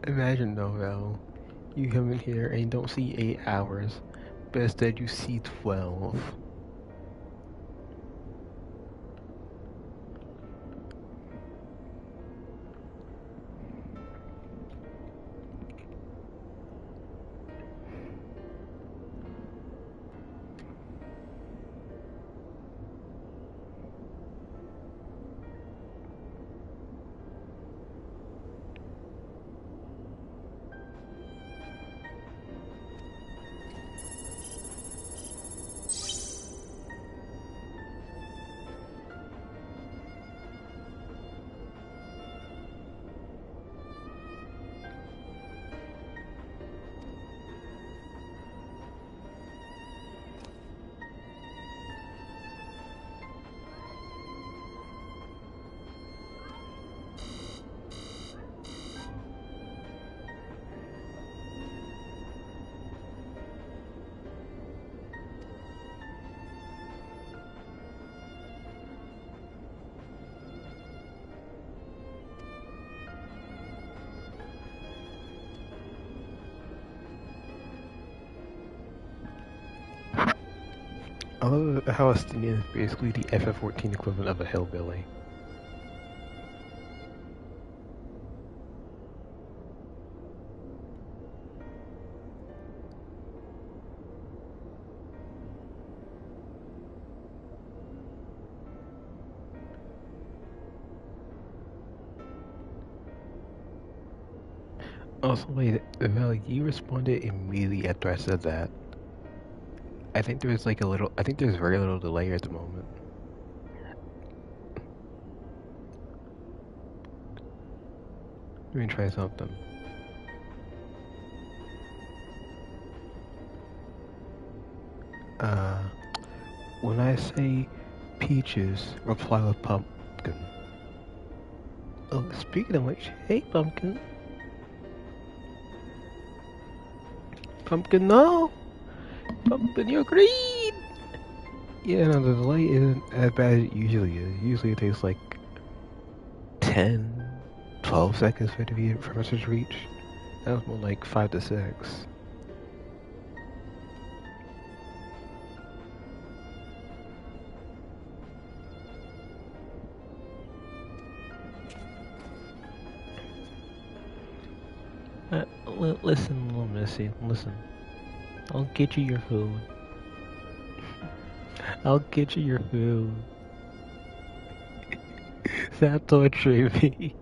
Imagine though, Val, you come in here and you don't see 8 hours, but instead you see 12. I love how Estinian is basically the FF14 equivalent of a hillbilly. Also, wait, Val, you responded immediately after I said that. I think there's like a little, I think there's very little delay at the moment. Let me try something. Uh, when I say peaches, reply with pumpkin. Oh, speaking of which, hey pumpkin. Pumpkin, no! Pumpkin, you're green! Yeah, no, the delay isn't as bad as it usually is. Usually it takes like 10, 12 seconds for it to be for message reach. That was more like 5 to 6. Listen, little missy, listen. I'll get you your food. I'll get you your food. Stop torturing me.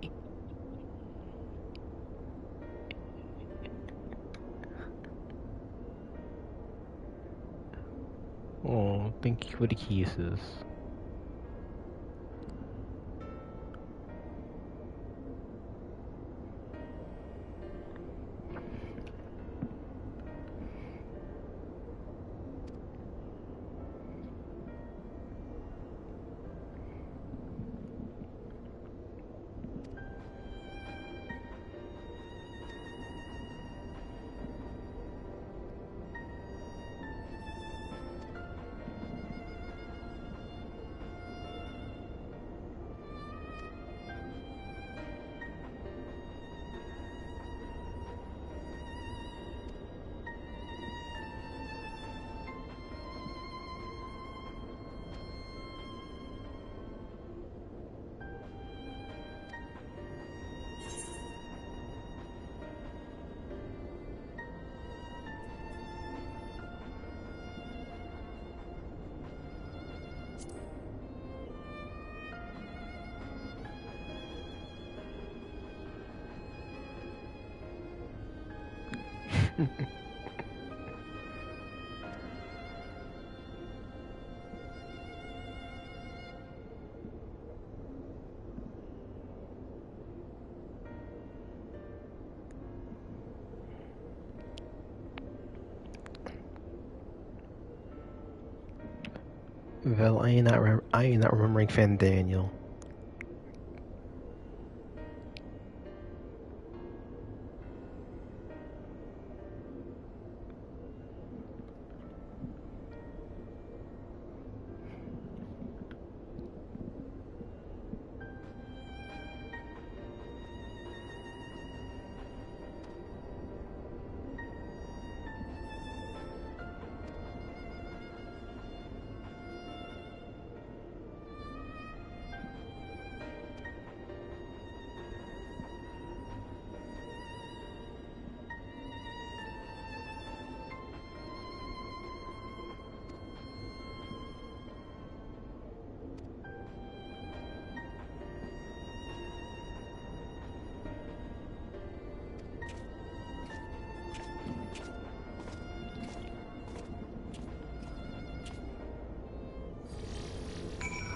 Oh, thank you for the kisses. Well, I ain't not remembering Fan Daniel.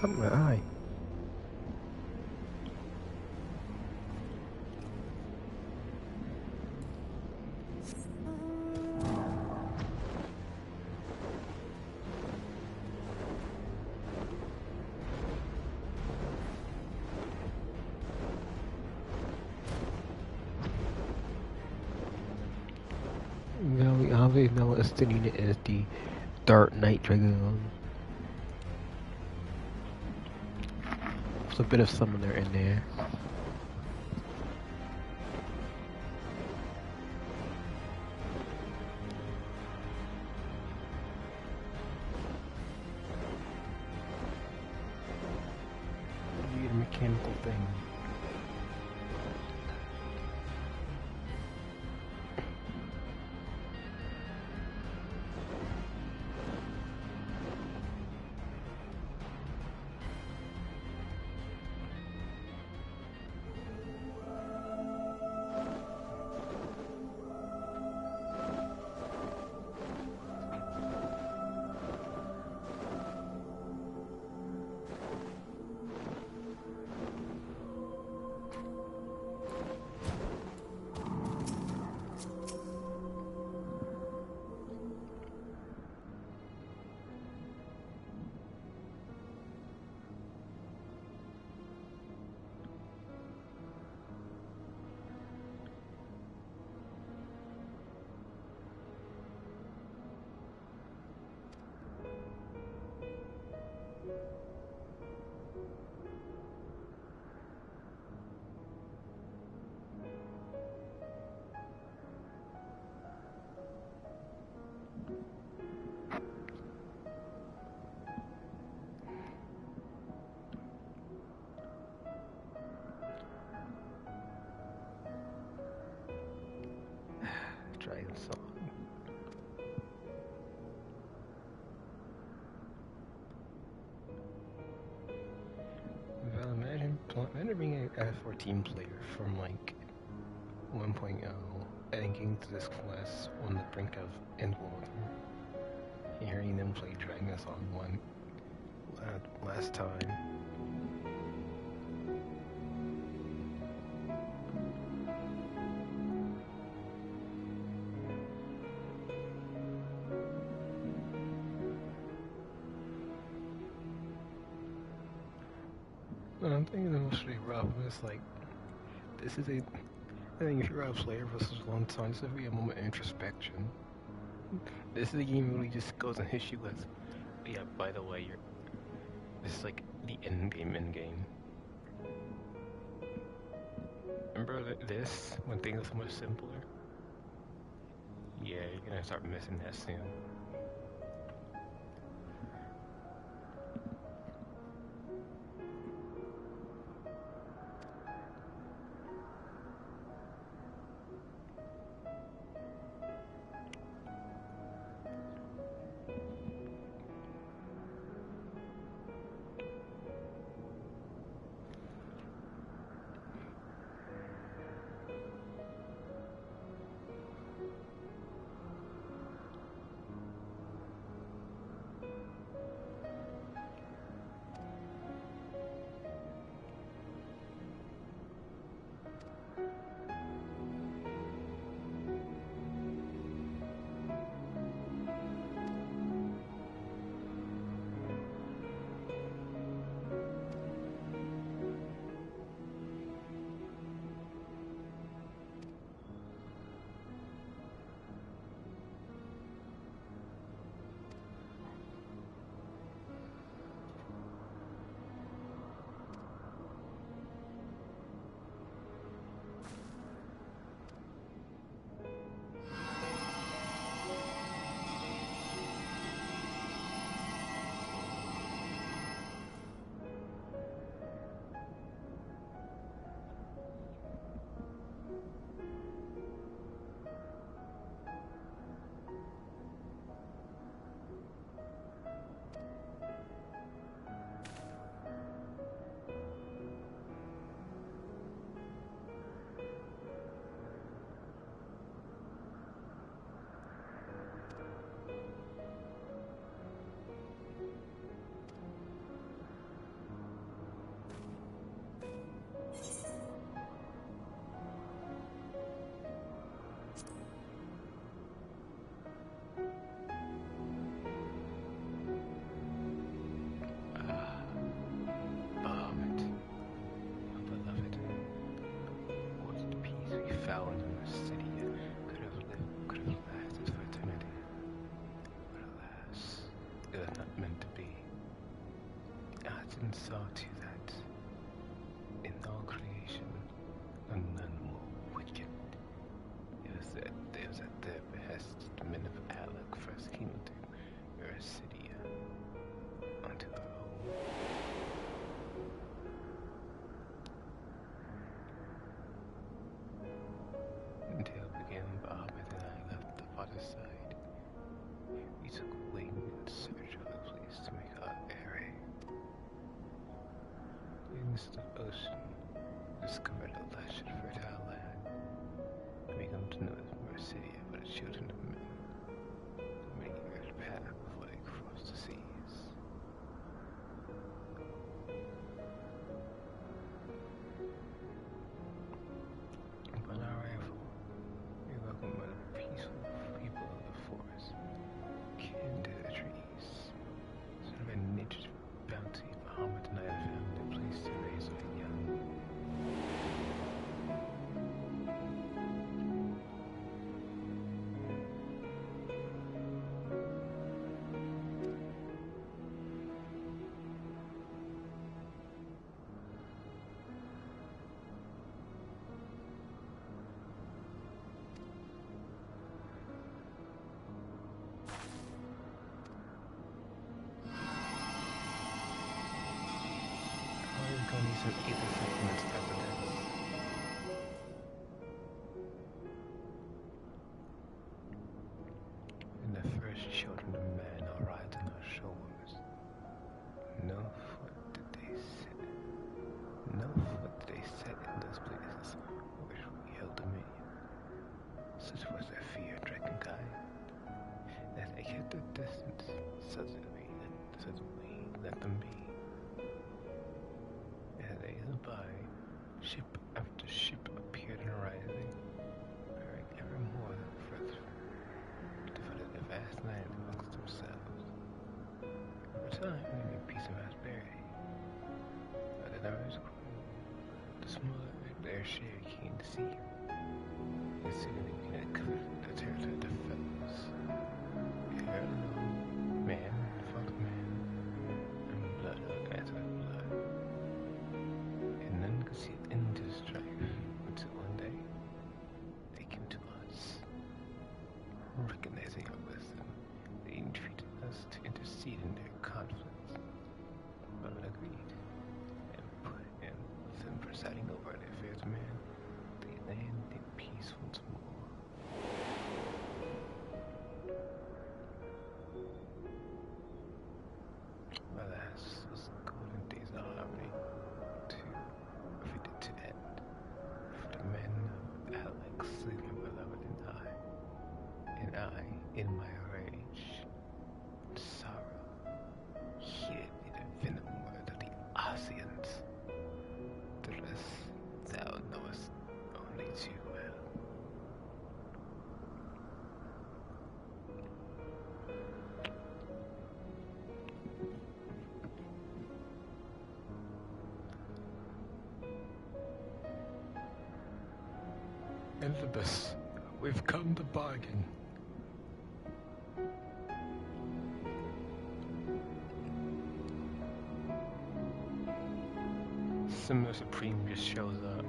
Caught my eye. Very obvious now estimating it as the Dark Knight Dragon. There's a bit of summoner in there. You get a mechanical thing. Dragon Song. Well, imagine being a F14 player from like 1.0 and getting to this class on the brink of Endwalker. Hearing them play Dragon Song one last time. I'm thinking the most rough is like, this is a, I think if you're a player versus one time, this would be a moment of introspection. This is a game really just goes and hits you with, oh yeah, by the way, this is like the end game. Remember this, when things are so much simpler? Yeah, you're gonna start missing that soon. found in the city could have lasted for eternity. But alas, it was not meant to be. Aten saw to that in all creation, none more wicked. It was at their behest the men of Alec first came to Erisidia, unto their home. Until began Bahamut and I left the father's side. We took wing in search of a place to make our array. In the ocean, we discovered a lush and fertile land. We come to know as Mercidia for the children of men. Many years path before they crossed the seas. Upon our arrival, we were welcomed by the peaceful people of the forest, kin to the trees. Sort of a nature's bounty, Bahamut and I had found a place to raise our young. Gonna need some ether supplements after this. And the first children of man arrived on our shores. No foot did they set. No foot did they set in those places which we held dominion. Such was their fear, Dragonkind, that they kept their distance. Suddenly let them be. As they by, ship after ship appeared in horizon, bearing ever more further to fill the vast land amongst themselves. Over time, they made peace and prosperity. But the numbers grew, the smaller their share came to see. And soon they began to cover the territory of the fellows. Here alone, man fought man, and blood answered blood. And none could see an end to the strife until one day they came to us. Recognizing our wisdom, they entreated us to intercede in their conflicts. But we agreed, and put in with them presiding over their affairs of man, they land in peace once more. Alas, those golden days of harmony to end. For the men of Alex slew my beloved and I, in my rage and sorrow, heeded the venom words of the Ossians. The rest thou knowest only too well. Elizabeth, we've come to bargain. Similar Supreme just shows up.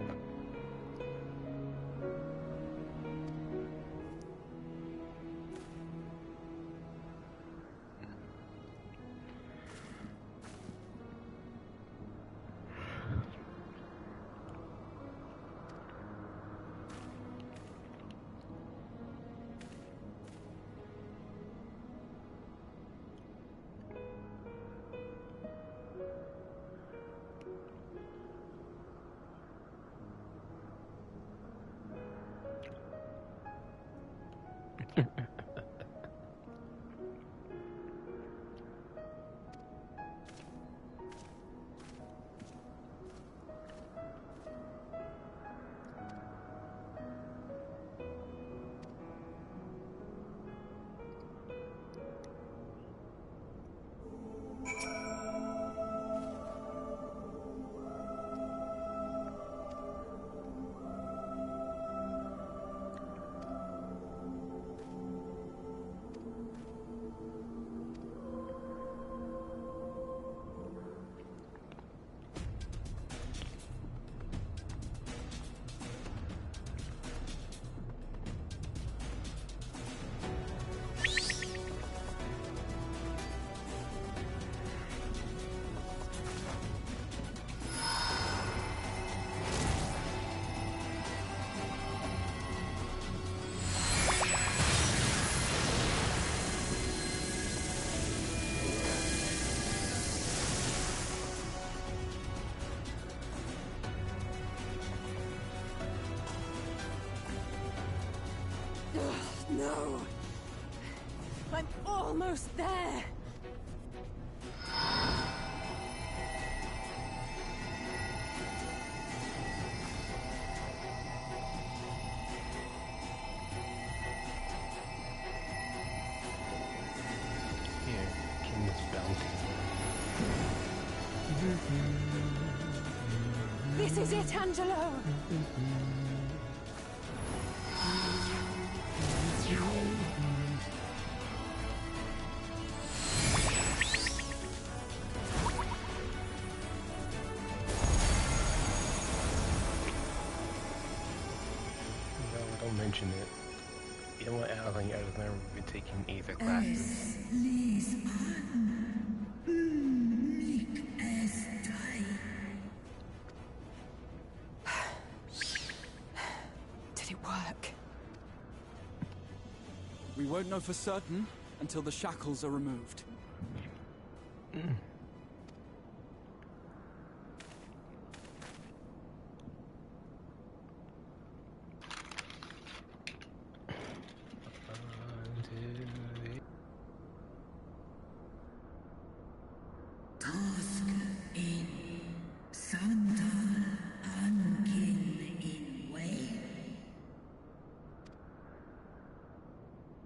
Ugh, no! I'm almost there! Here, King's Bounty. This is it, Angelo! No, don't mention it. You don't want to act like I've never been taking either classes. Did it work? We won't know for certain until the shackles are removed.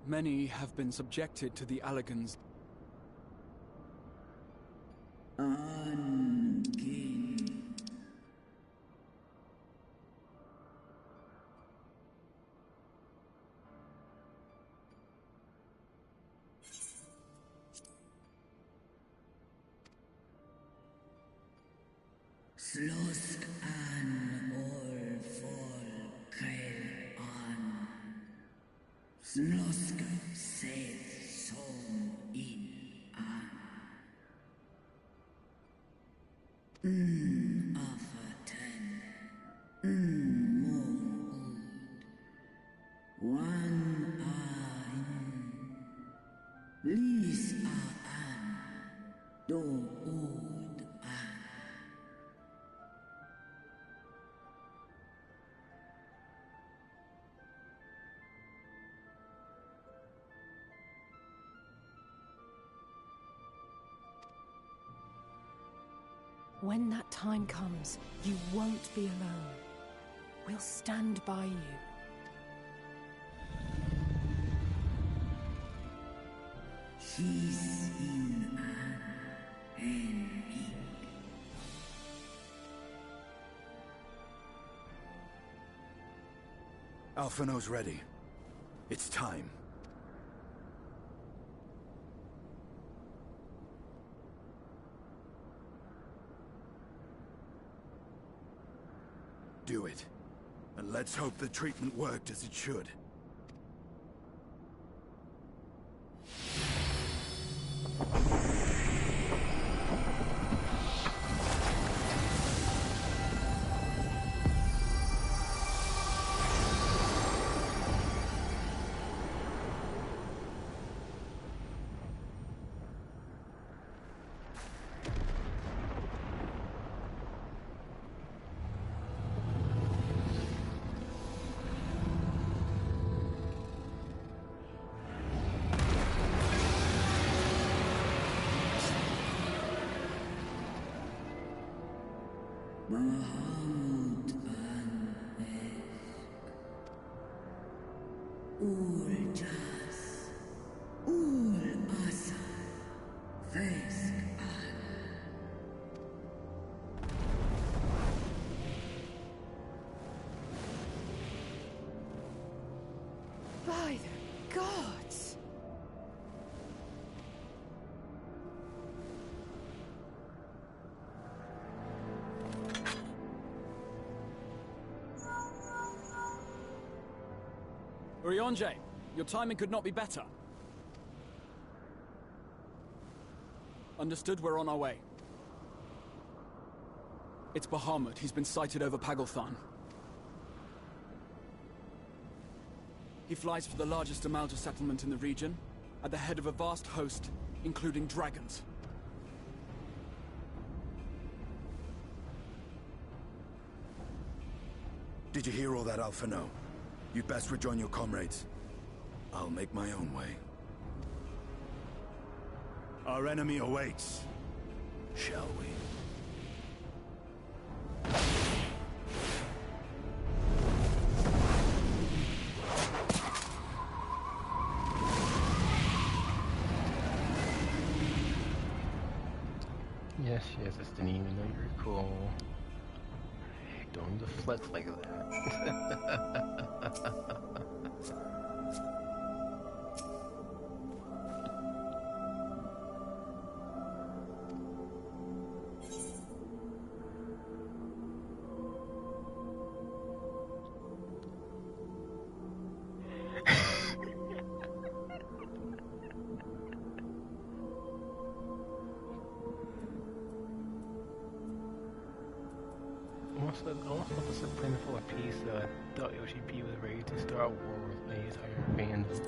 Many have been subjected to the Allagans. Slosk an ol fol kael an. Slosk seth som in an. Afaten. Mon ud. Wan ein. Lis a an. Do ud an. When that time comes, you won't be alone. We'll stand by you. She's in an enemy. Alphino's ready. It's time. Do it. And let's hope the treatment worked as it should. Bahamut an Esk. Ul Jas. Ul Asa. Vesk an. By the gods! Urianger, your timing could not be better. Understood, we're on our way. It's Bahamut. He's been sighted over Pagalthan. He flies for the largest Amalja settlement in the region, at the head of a vast host, including dragons. Did you hear all that, Alphino? You'd best rejoin your comrades. I'll make my own way. Our enemy awaits. Shall we? Yes, yes, it's didn't even know you were cool. Don't need to flex like that. Almost felt the supreme full of peace. Thought Yoshi P was ready to start war with the entire fandom.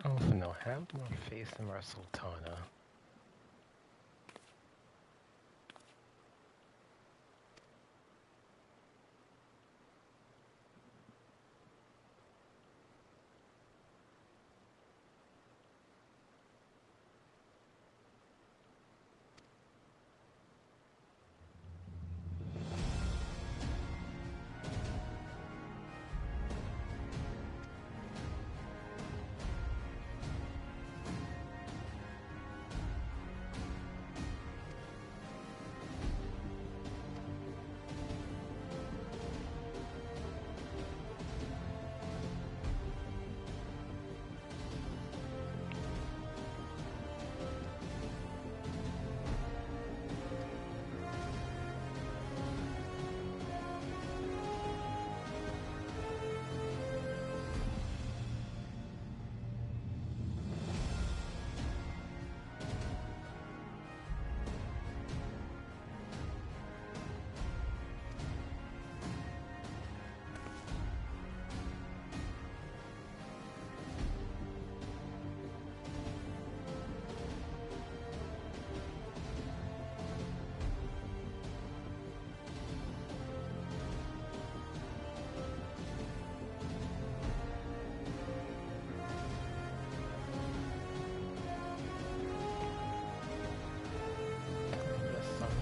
I also know how do I face him or Sultana?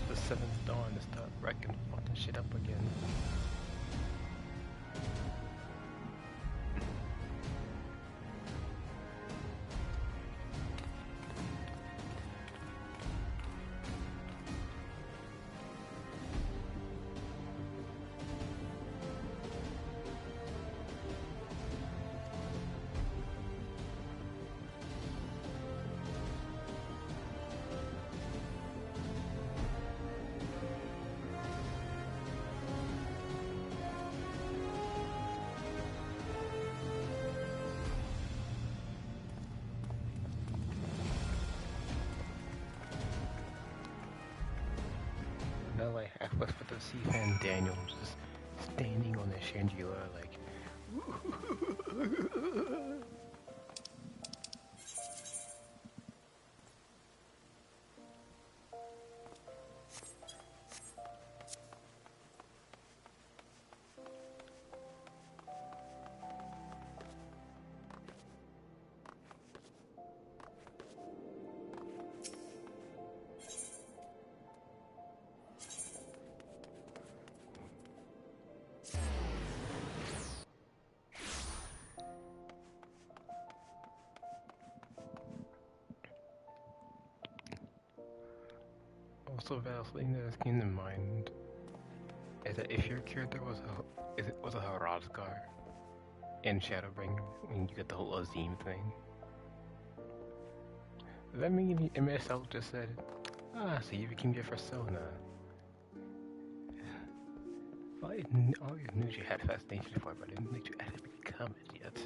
The seventh dawn to start wrecking fucking shit up again. see Fan Daniel just standing on the chandelier like. Also, Val's thing that came to mind is that if your character was a Hrothgar in Shadowbringers, when you get the whole Azim thing, does that mean MSL just said, so you became your persona? I always knew you had fascination for it, but I didn't think you actually become it yet.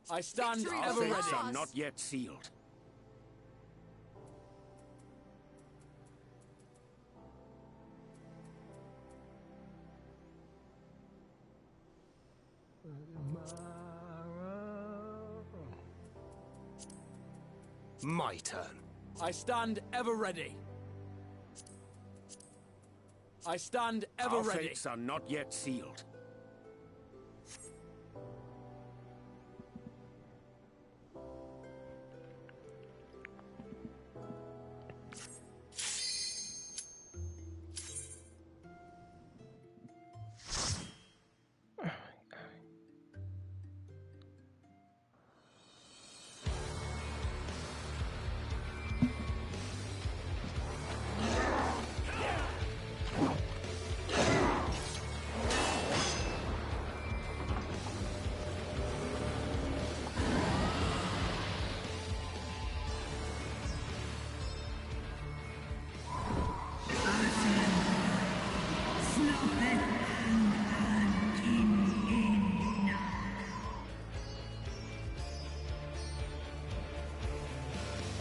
I stand Victory ever was ready. Fates are ours. not yet sealed. My turn. I stand ever ready. I stand ever Our ready. fates are not yet sealed.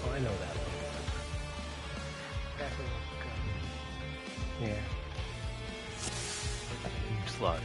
Oh, I know that one. That's a yeah. Slaughter.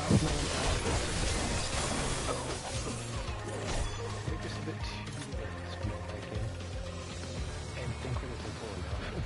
They're just a bit too sweet, I guess. And incredibly cool enough.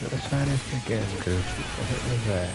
Let's try this again, because what was that?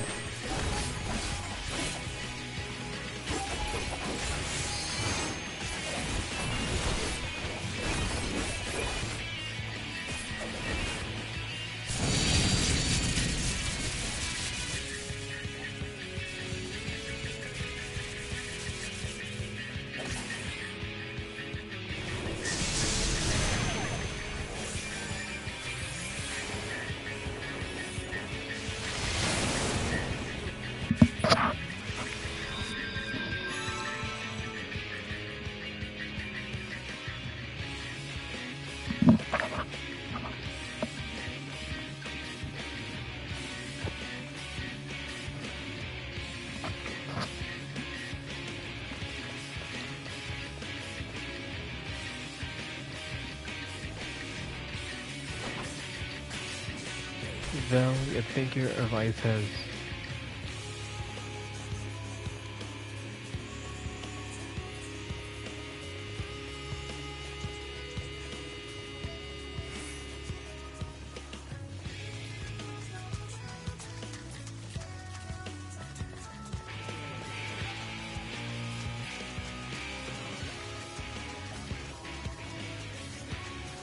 Val, I think your advice has...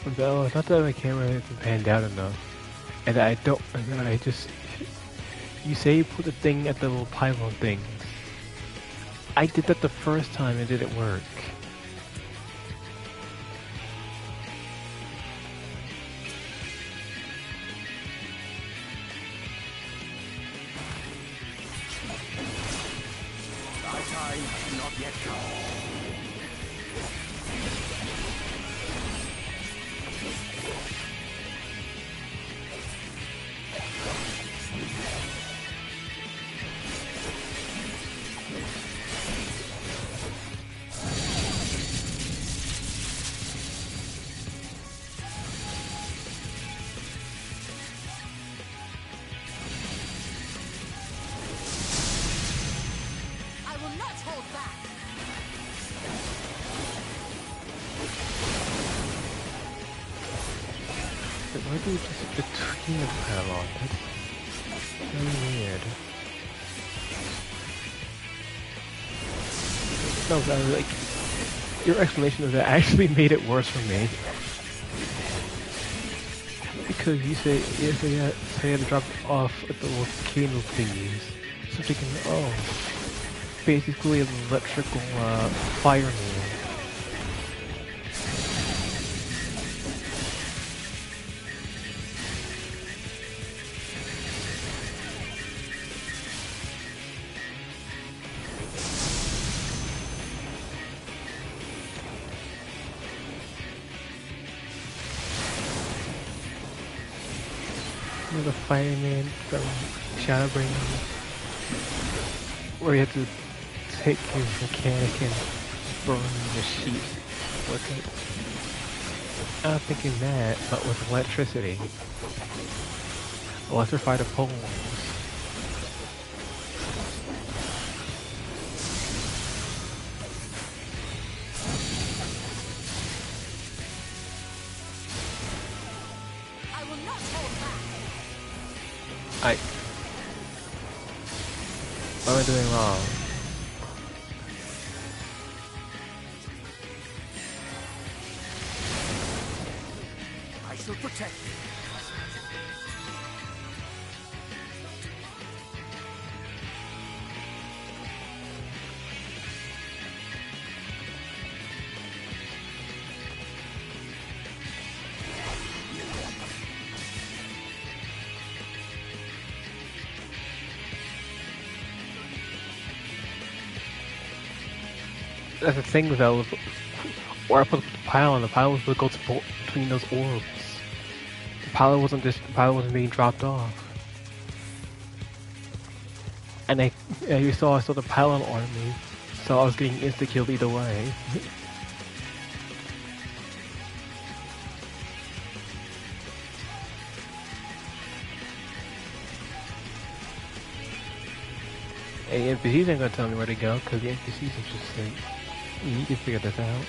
Val, it's not that my camera isn't panned out enough. And I don't, and I just, you say you put the thing at the little pylon thing. I did that the first time and it didn't work. Our time not yet come. Why do you just between the pylon? That's very weird. No, but like, your explanation of that actually made it worse for me. Because you say you had to drop off at the volcano thingies. So I'm thinking, oh, basically an electrical fire needle. The fireman from Shadowbringers, where you have to take his mechanic and burn the sheet with it. I'm thinking that, but with electricity. Electrify the poles. What am I doing wrong? I shall protect you. That's the thing though, where I put the pylon was what goes between those orbs. The pylon wasn't being dropped off. And I saw the pylon on me, so I was getting insta-killed either way. Hey, NPCs ain't gonna tell me where to go, because the NPCs are just like, you need to figure this out.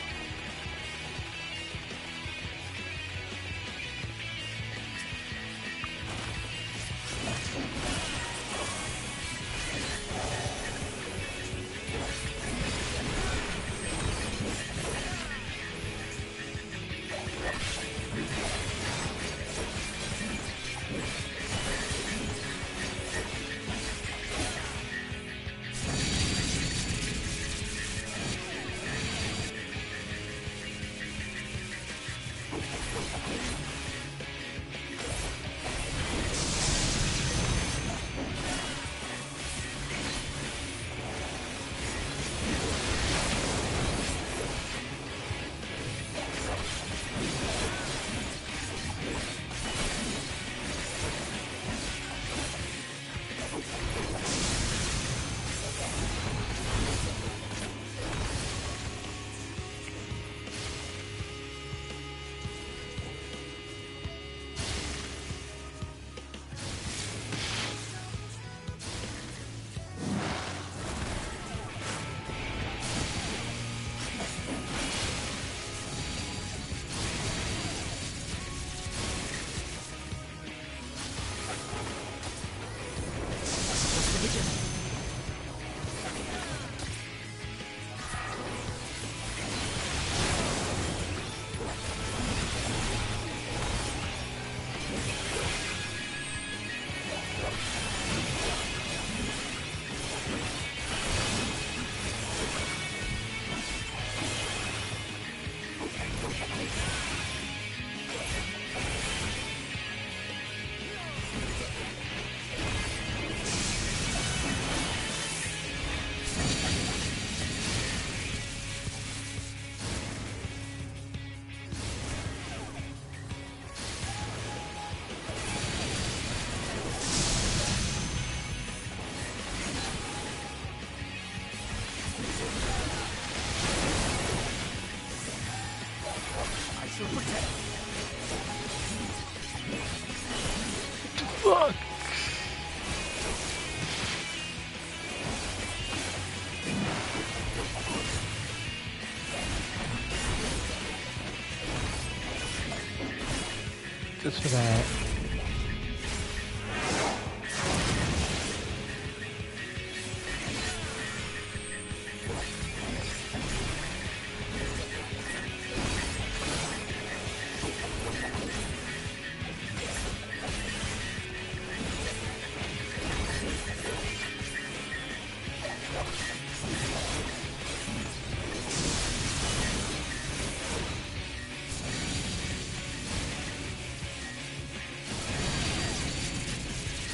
I shall protect. Fuck! Just for that.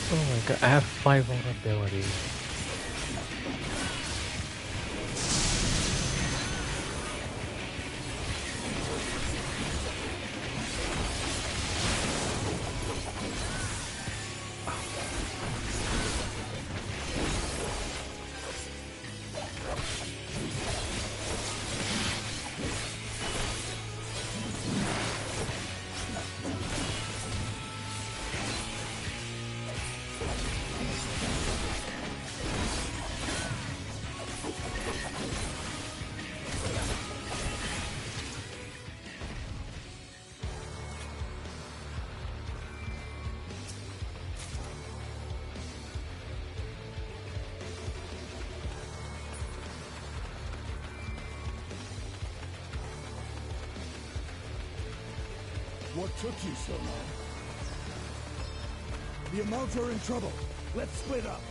Oh my god, I have 5 vulnerabilities. What took you so long? The Amalta are in trouble. Let's split up.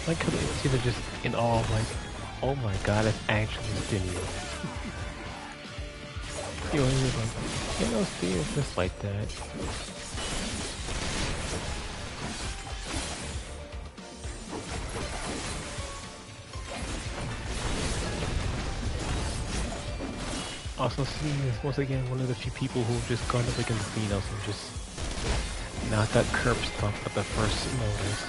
Like how it's either just in awe of like, oh my god, it's actually Stiniel. You always like, you know, Stiniel's just like that. Also, Stiniel is once again one of the few people who've just gone up against Xenos and just knocked that curb stomp at the first notice.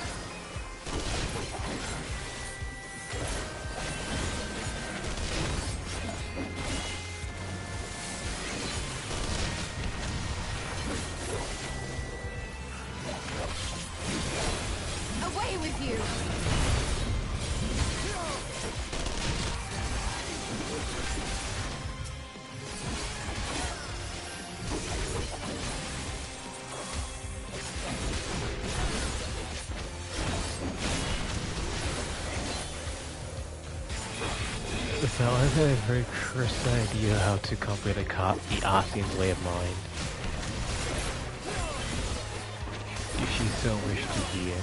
Away with you! So I had a very cursed idea how to comprehend the Ossian's way of mind. If she so wished to hear.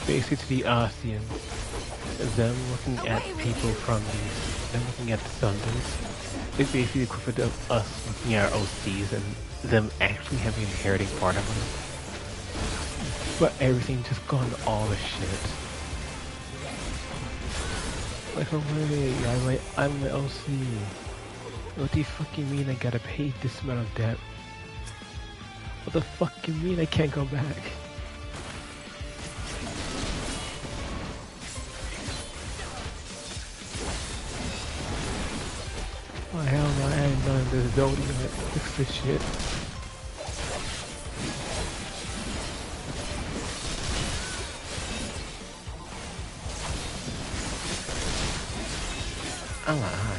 Basically, the Ossian, them looking at people from these, them looking at the Thunders, is basically the equivalent of us looking at our OCs and them actually having an inheriting part of them. But everything just gone all the shit. Like, hooray, I'm an OC. What do you fucking mean I gotta pay this amount of debt? What the fuck you mean I can't go back? none of this don't even fix this shit. I'm like, hi.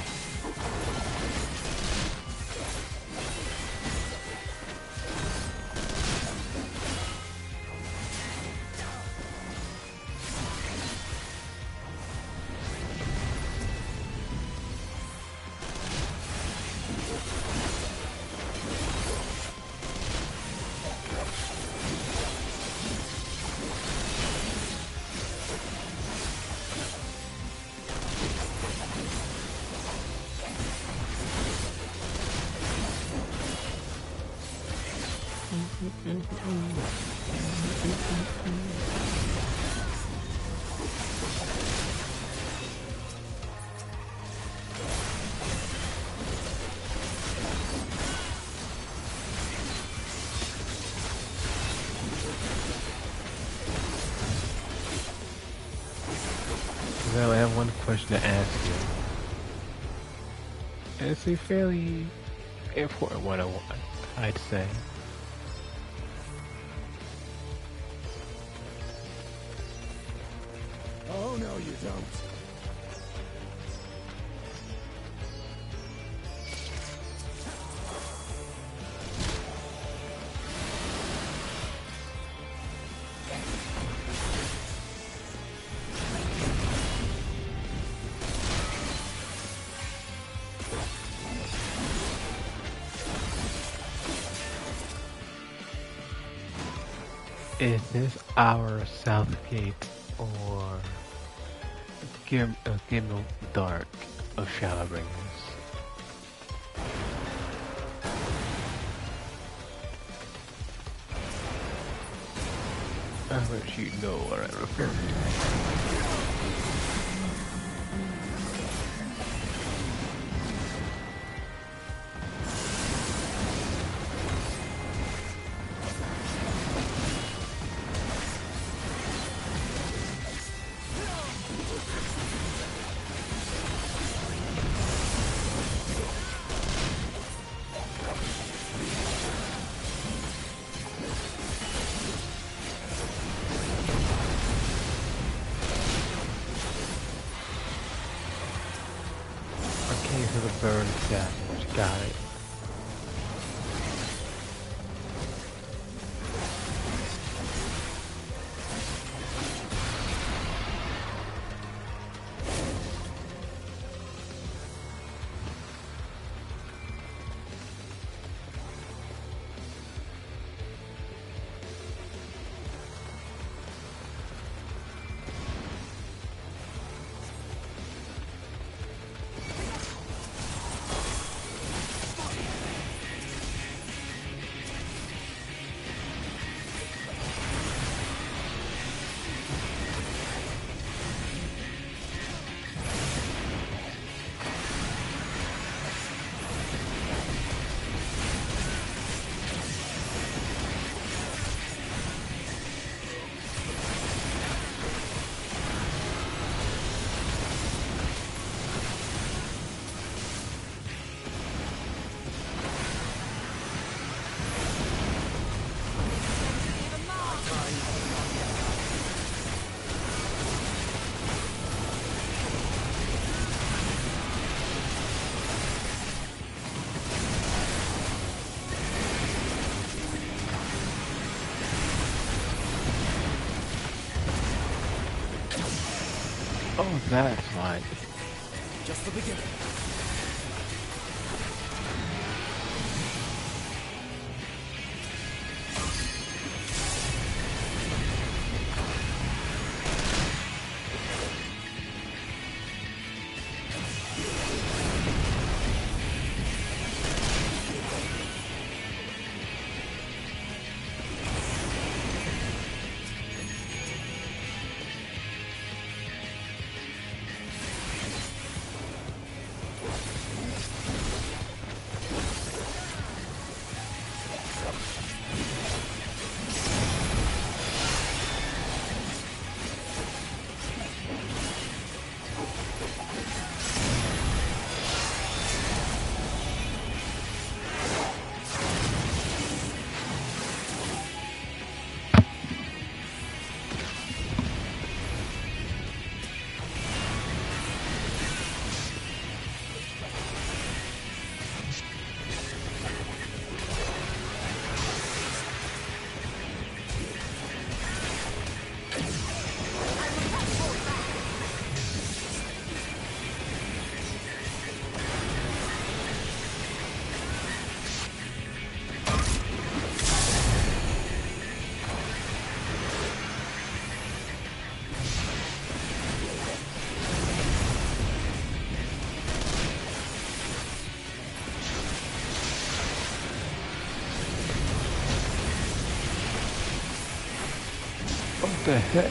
Well, I have one question to ask you. It's a fairly important one, I'd say. Oh, no, you don't. Is this our Southgate or Gimble Dark of Shadowbringers? I'll let you know what I refer to. For the burn savage, got it. Oh, that's fine. Just the beginning. the heck?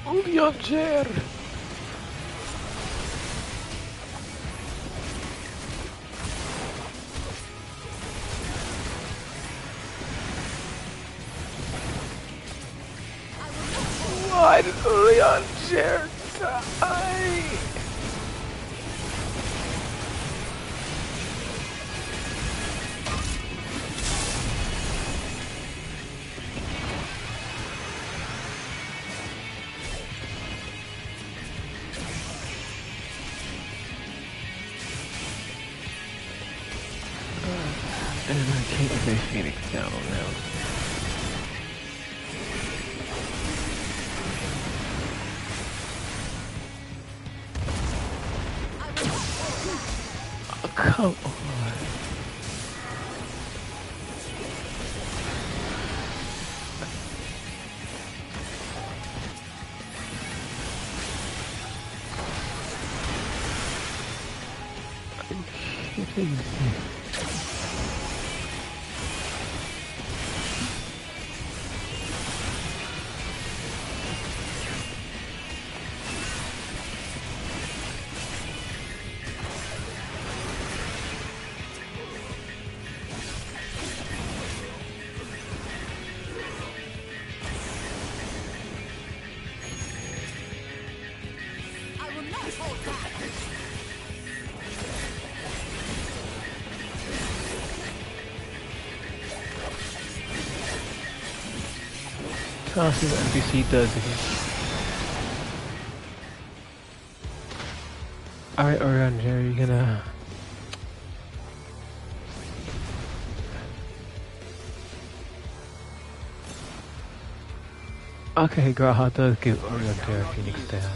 Ulyan chair! Why did Ulyan chair die? And I can't say Phoenix down now. Oh, come on. Are you kidding me? I'll see what NPC does if he... Alright, Orion, Jerry, you gonna... Okay, Graha does give Orion Jerry Phoenix down.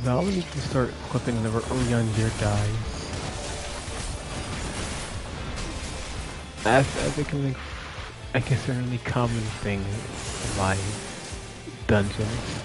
Now we need to start equipping whenever Orion here dies. As becoming a concerningly common thing in my dungeons.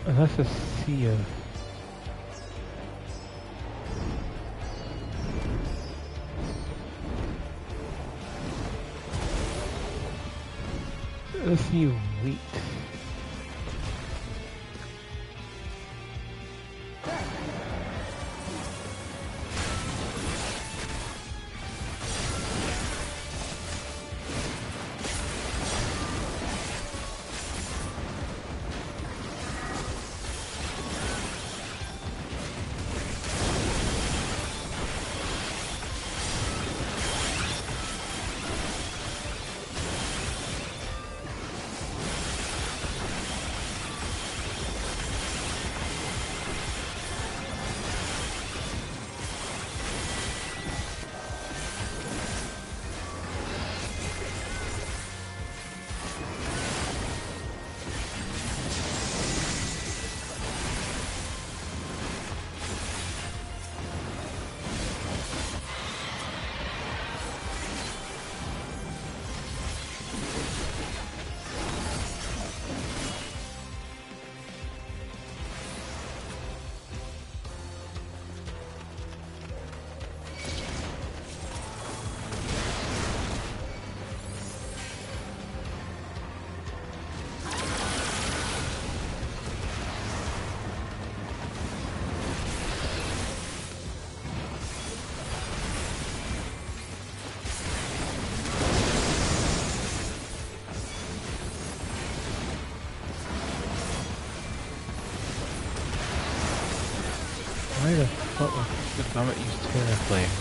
That's a sea of... A sea of wheat. Why the fuck would Bahamut use Terra Flame?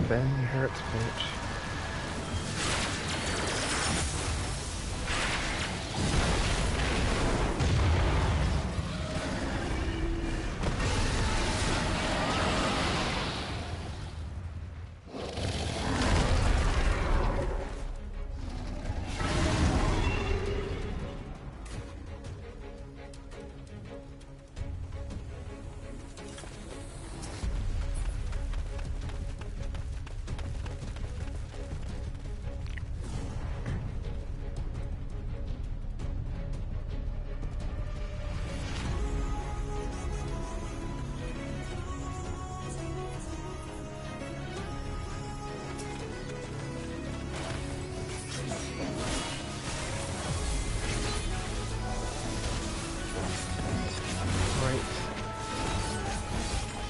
Ben hurts, bitch.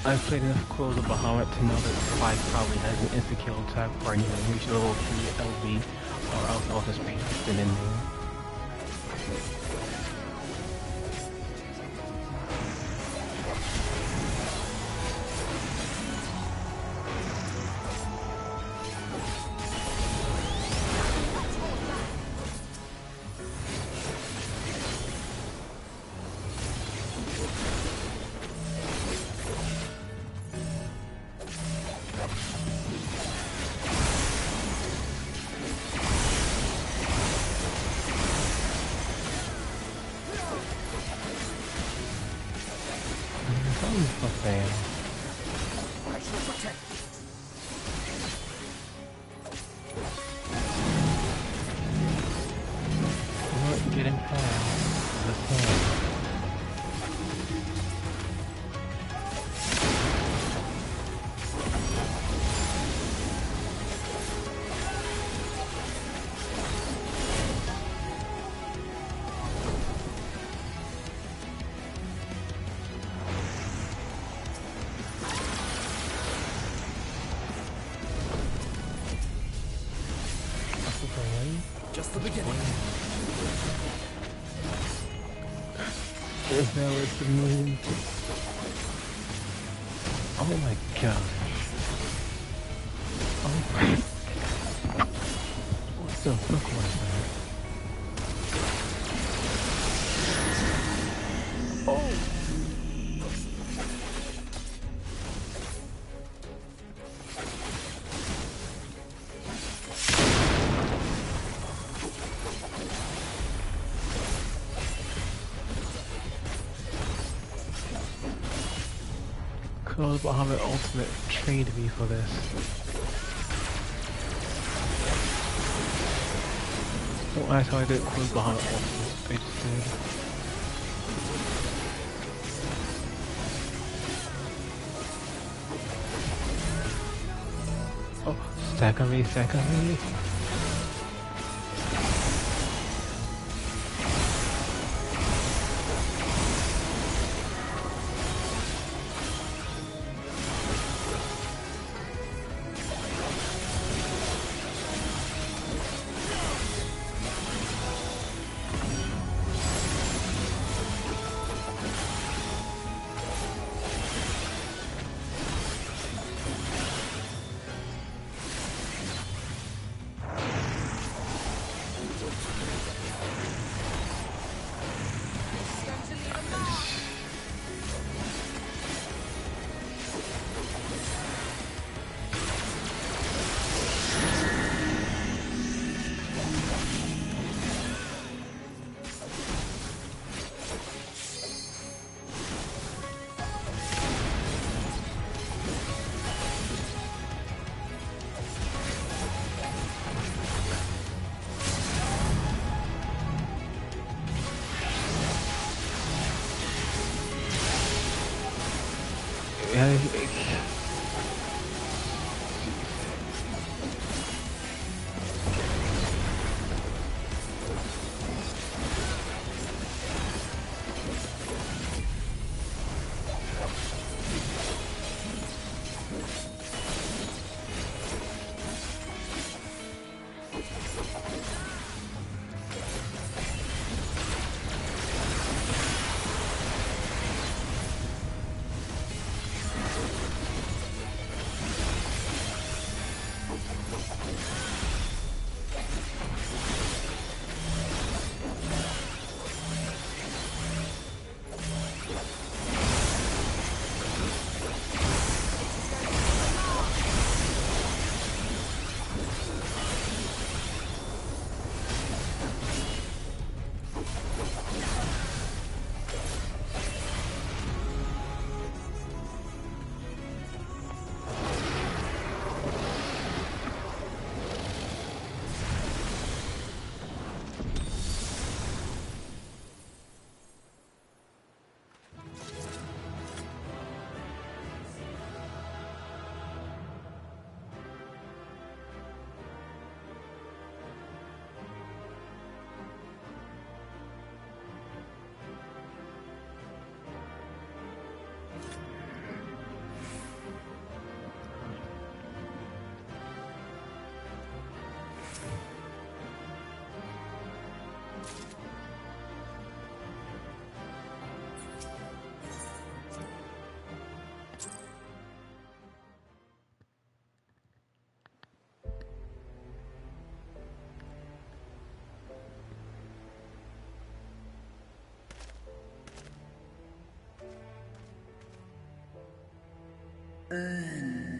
I've played enough Close of Bahamut to know that Spike probably has an insta-kill attack for I need to reach level 3 LV, or else I'll just paste it in there. I shall protect. What? Getting past the thing. Just the beginning. Now it's the moon. Oh my god. Oh my. What the fuck was that? Oh! Close Bahamut Ultimate trained me for this. Oh, that's how I did Close Bahamut Ultimate. I just did. Oh, stack on me, stack on me.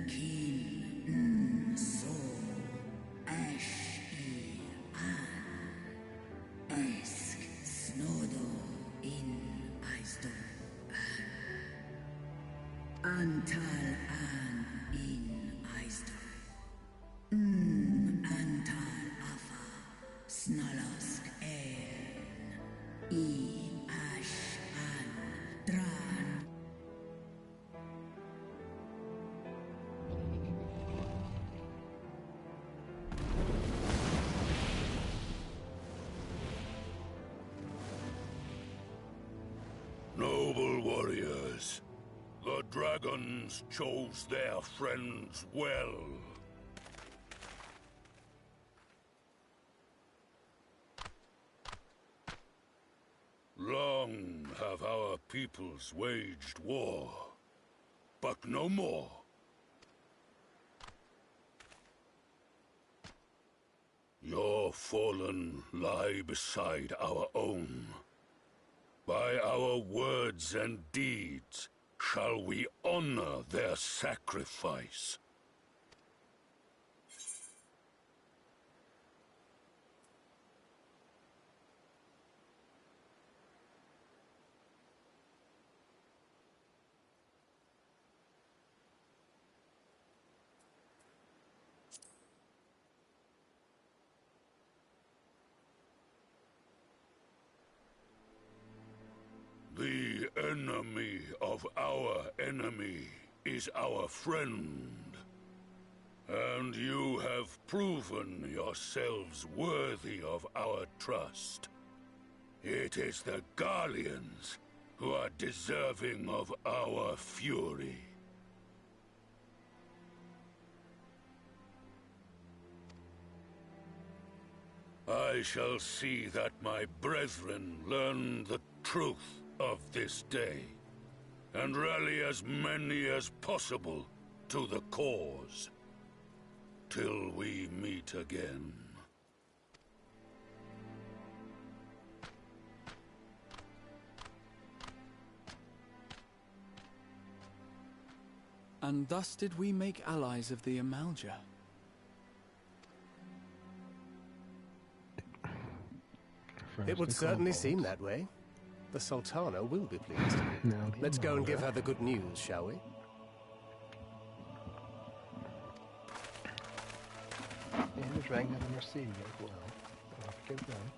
Kin so ash esk snodo in aisto antal an in aisto antal afa snalask en ash an dran. Noble warriors, the dragons chose their friends well. Long have our peoples waged war, but no more. Your fallen lie beside our own. By our words and deeds shall we honor their sacrifice. The enemy of our enemy is our friend. And you have proven yourselves worthy of our trust. It is the Garleans who are deserving of our fury. I shall see that my brethren learn the truth of this day, and rally as many as possible to the cause, till we meet again. And thus did we make allies of the Amalja. It would certainly seem that way. The Sultana will be pleased. Let's go and give her the good news, shall we? And the Dragon of Mercy as well. Don't forget them.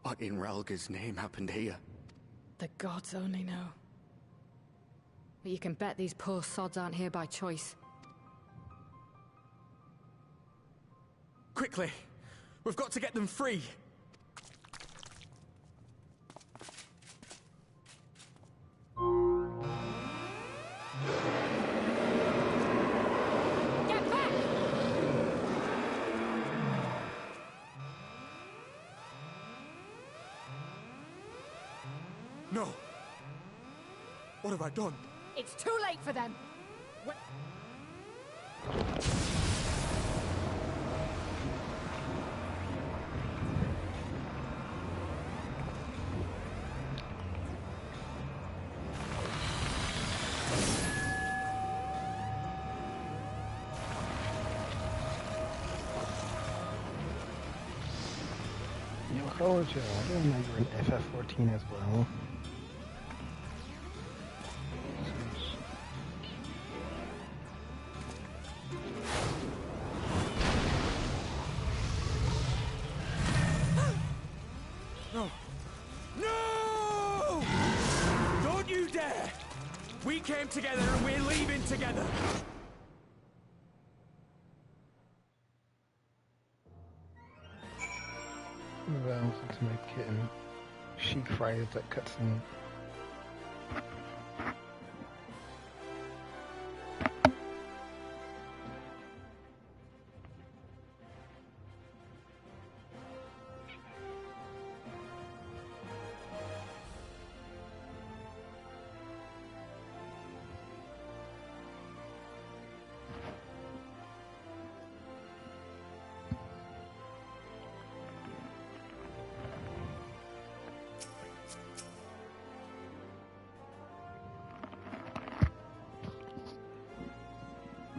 What in Ralga's name happened here? The gods only know. But you can bet these poor sods aren't here by choice. Quickly! We've got to get them free! Get back! No! What have I done? It's too late for them! Yo, Hojo, I didn't know you were in FF14 as well. No! No! Don't you dare! We came together and we're leaving together! Val looks like my kitten. She cries that cutscene.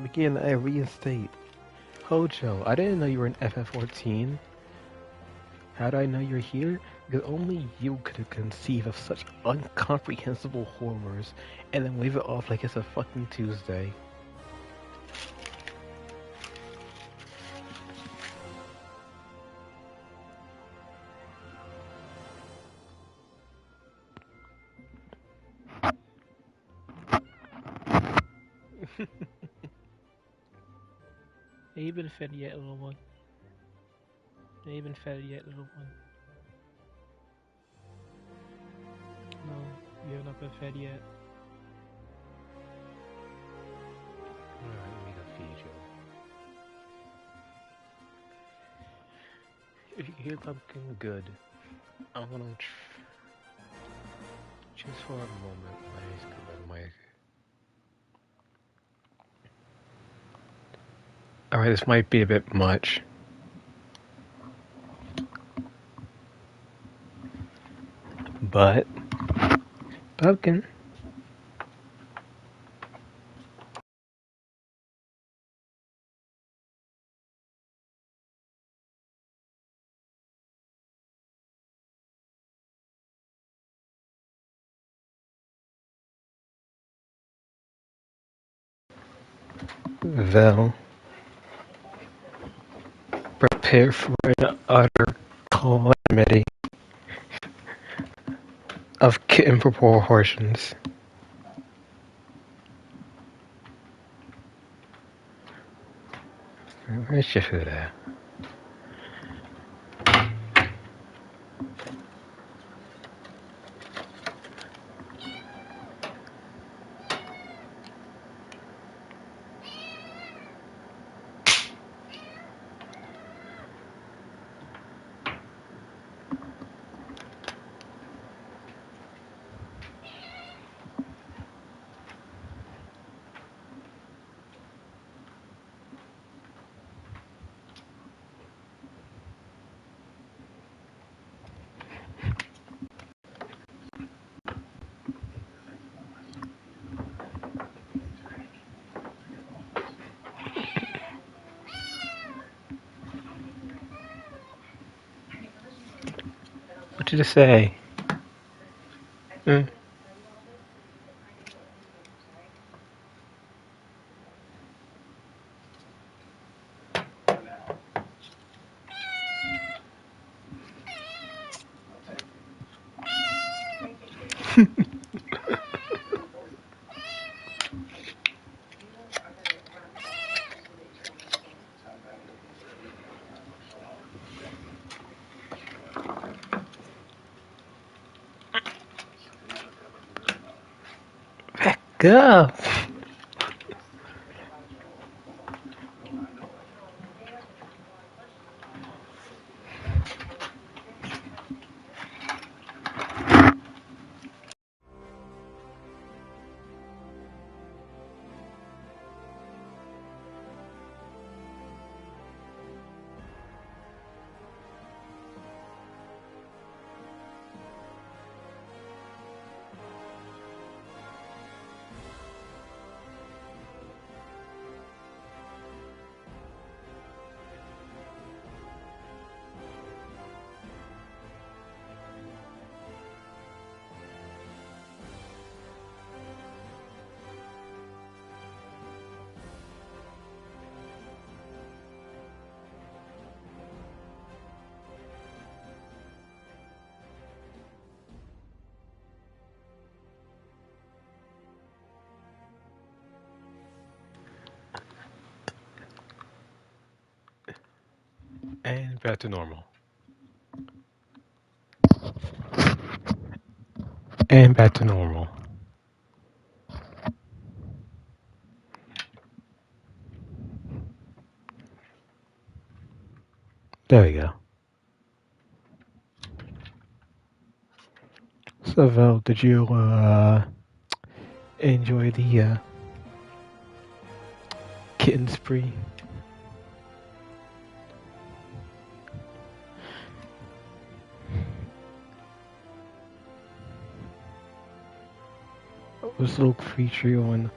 Again, I reinstate. Hojo, I didn't know you were in FF14. How do I know you're here? Because only you could have conceived of such incomprehensible horrors and then wave it off like it's a fucking Tuesday. Have you been fed yet, little one? Have you been fed yet, little one? No, you have not been fed yet. Alright, let me go feed you. If you hear pumpkin, good. I'm gonna just for a moment, please, my Alright, this might be a bit much. But pumpkin. Vel, prepare for an utter calamity of kitten proportions. Where's your food at? What did it say? Back up. And back to normal. And back to normal. There we go. So, Val, did you enjoy the kitten spree? This little creature going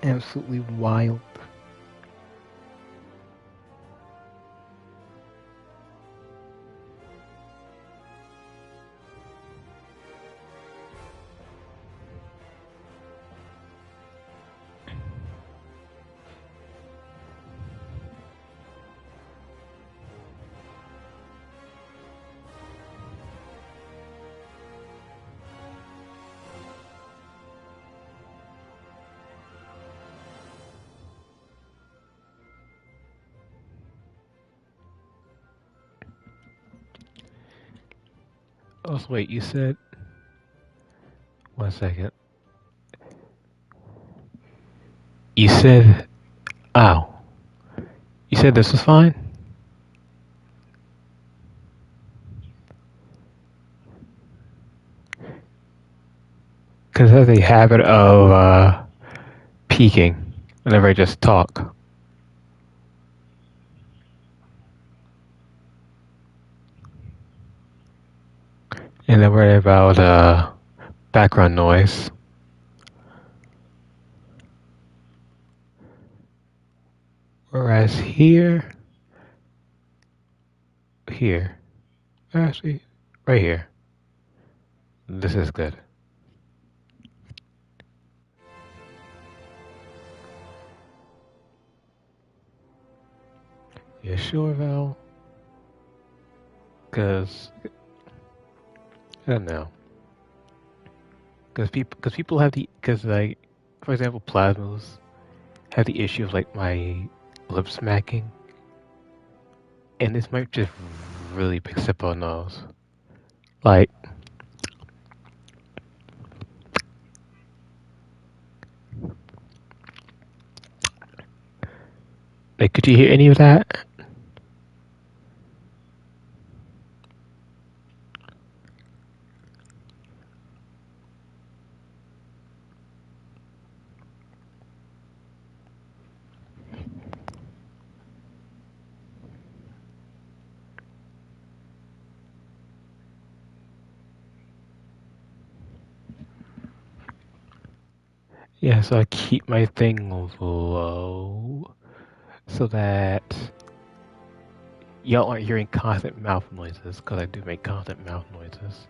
absolutely wild. Oh, so wait, you said... 1 second. You said... Oh. You said this was fine? Because it has a habit of peeking whenever I just talk. And then worry about background noise. Whereas here, actually, right here, this is good. You sure, Val? Because, I don't know. Because people have like, for example, plasmas have the issue of like my lip smacking. And this might just really pick up on those. Like, could you hear any of that? Yeah, so I keep my thing low so that y'all aren't hearing constant mouth noises, because I do make constant mouth noises.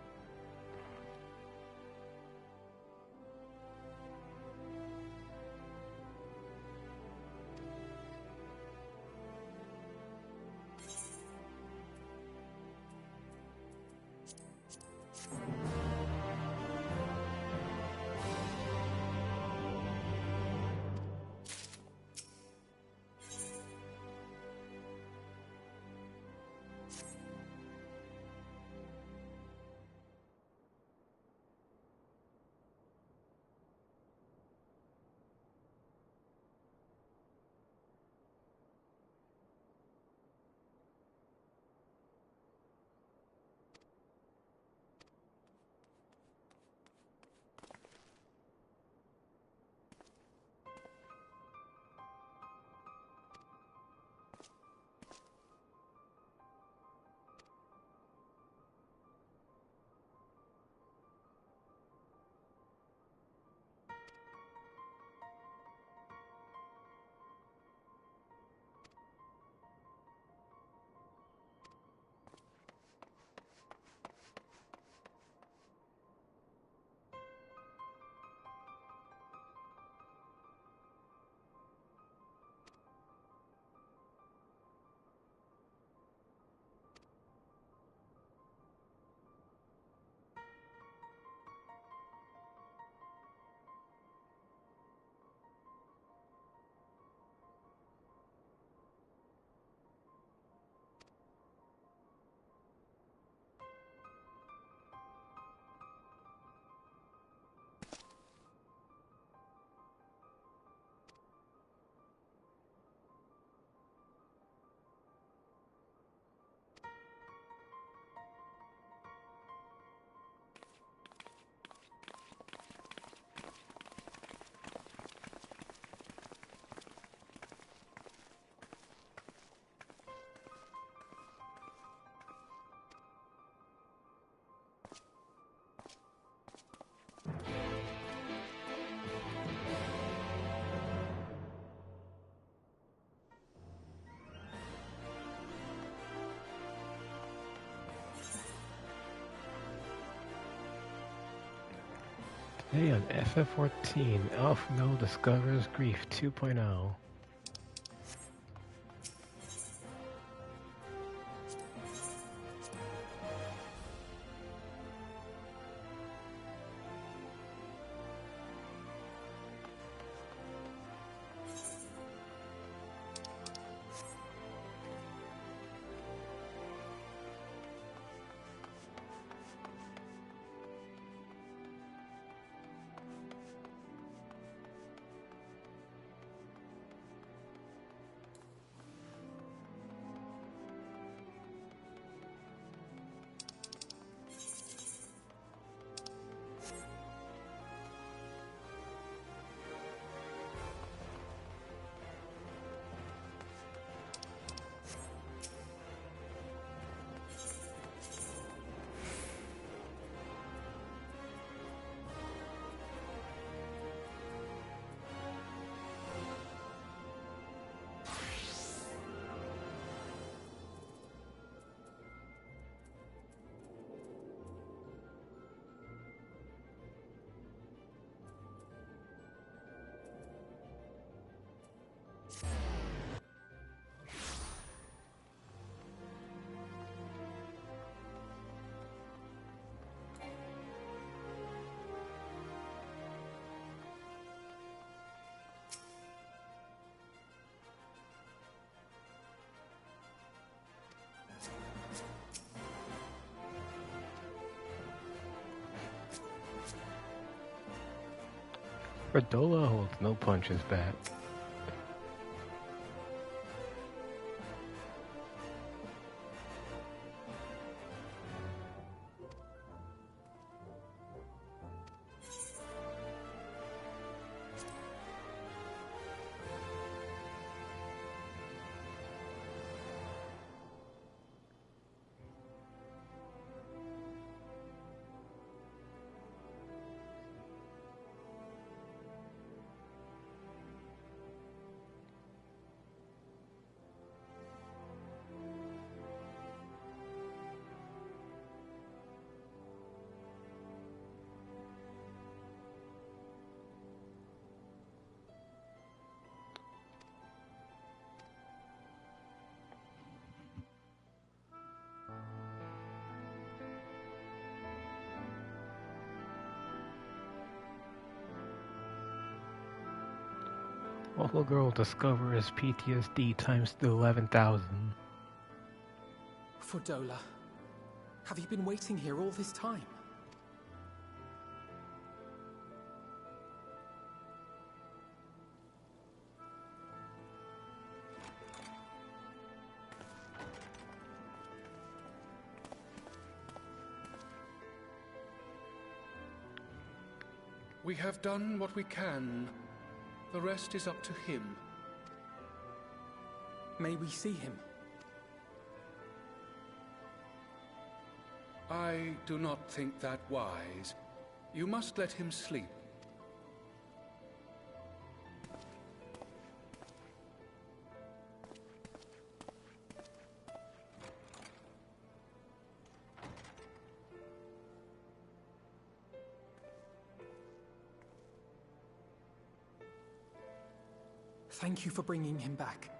Hey, on FF14, Elfmil discovers Grief 2.0. Redola holds no punches back. Awful girl discovers PTSD times 11,000. Fordola, have you been waiting here all this time? We have done what we can. The rest is up to him. May we see him? I do not think that wise. You must let him sleep. Thank you for bringing him back.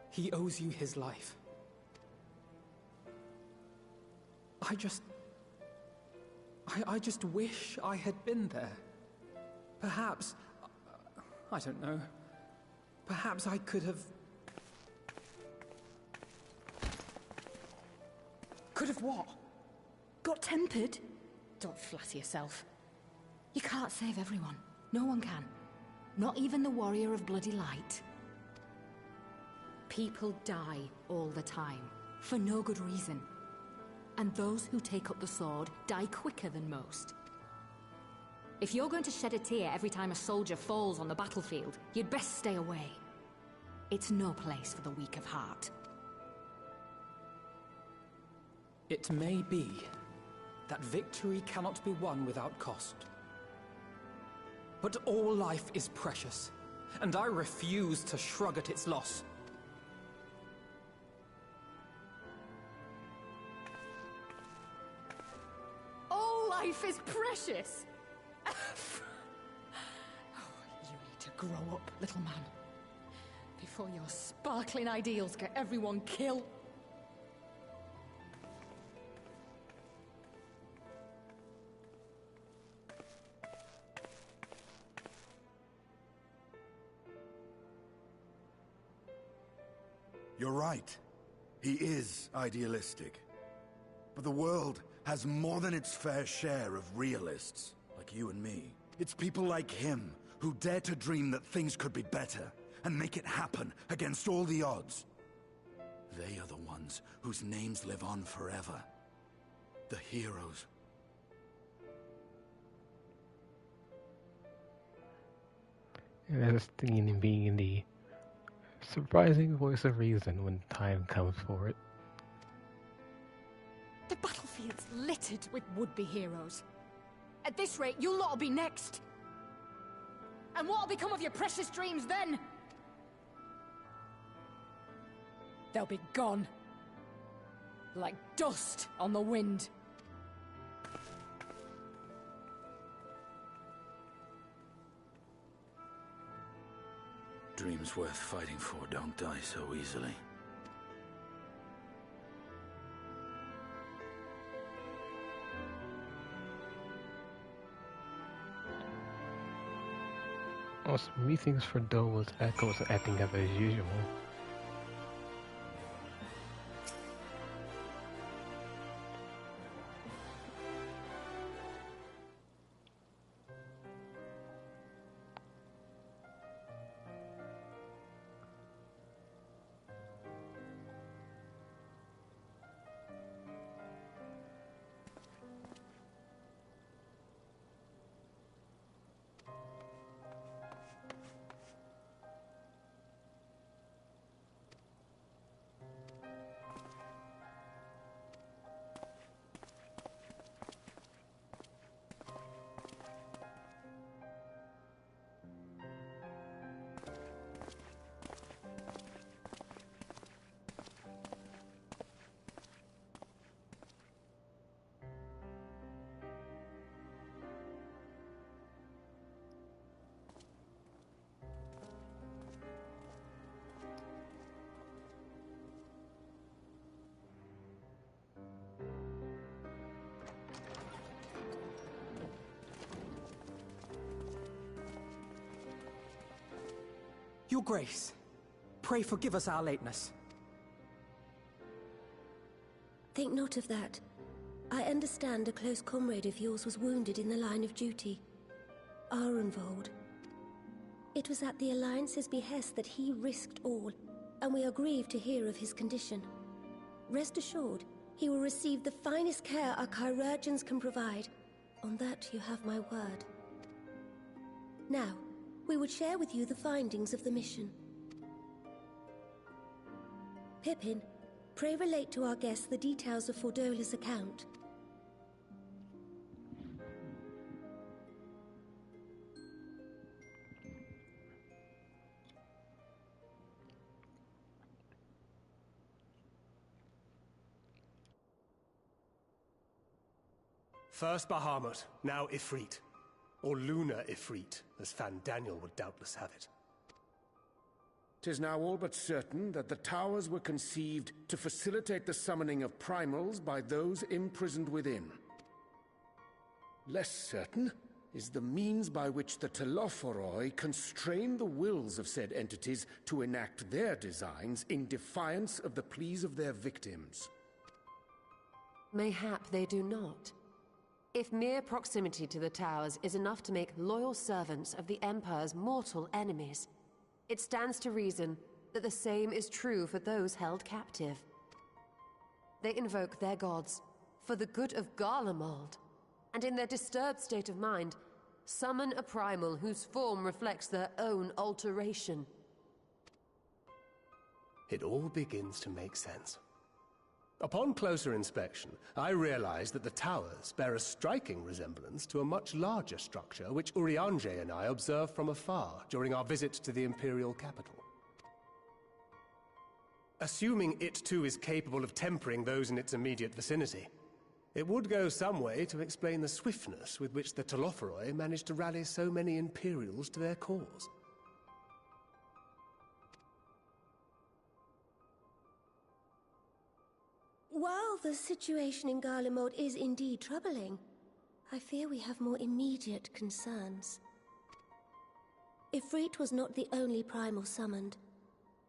He owes you his life. I just wish I had been there. Perhaps, I don't know, perhaps I could have... Could have what? Got tempered? Don't flatter yourself. You can't save everyone. No one can. Not even the Warrior of Bloody Light. People die all the time, for no good reason. And those who take up the sword die quicker than most. If you're going to shed a tear every time a soldier falls on the battlefield, you'd best stay away. It's no place for the weak of heart. It may be that victory cannot be won without cost. But all life is precious, and I refuse to shrug at its loss. All life is precious! Grow up, little man. Before your sparkling ideals get everyone killed. You're right. He is idealistic. But the world has more than its fair share of realists, like you and me. It's people like him who dare to dream that things could be better, and make it happen against all the odds. They are the ones whose names live on forever. The heroes. And I was thinking of being in the surprising voice of reason when time comes for it. The battlefield's littered with would-be heroes. At this rate, you lot'll be next. And what'll become of your precious dreams then? They'll be gone. Like dust on the wind. Dreams worth fighting for don't die so easily. Also, meetings for Dole's echoes acting up as usual. Your Grace, pray forgive us our lateness. Think not of that. I understand a close comrade of yours was wounded in the line of duty. Arenvold. It was at the Alliance's behest that he risked all, and we are grieved to hear of his condition. Rest assured, he will receive the finest care our chirurgeons can provide. On that you have my word. Now, we would share with you the findings of the mission. Pippin, pray relate to our guests the details of Fordola's account. First Bahamut, now Ifrit. Or Lunar Ifrit, as Fandaniel would doubtless have it. 'Tis now all but certain that the towers were conceived to facilitate the summoning of primals by those imprisoned within. Less certain is the means by which the Telophoroi constrain the wills of said entities to enact their designs in defiance of the pleas of their victims. Mayhap they do not. If mere proximity to the towers is enough to make loyal servants of the Empire's mortal enemies, it stands to reason that the same is true for those held captive. They invoke their gods for the good of Garlemald, and in their disturbed state of mind, summon a primal whose form reflects their own alteration. It all begins to make sense. Upon closer inspection, I realized that the towers bear a striking resemblance to a much larger structure which Urianger and I observed from afar during our visit to the Imperial capital. Assuming it too is capable of tempering those in its immediate vicinity, it would go some way to explain the swiftness with which the Telophoroi managed to rally so many Imperials to their cause. the situation in Garlemald is indeed troubling, I fear we have more immediate concerns. Ifrit was not the only primal summoned.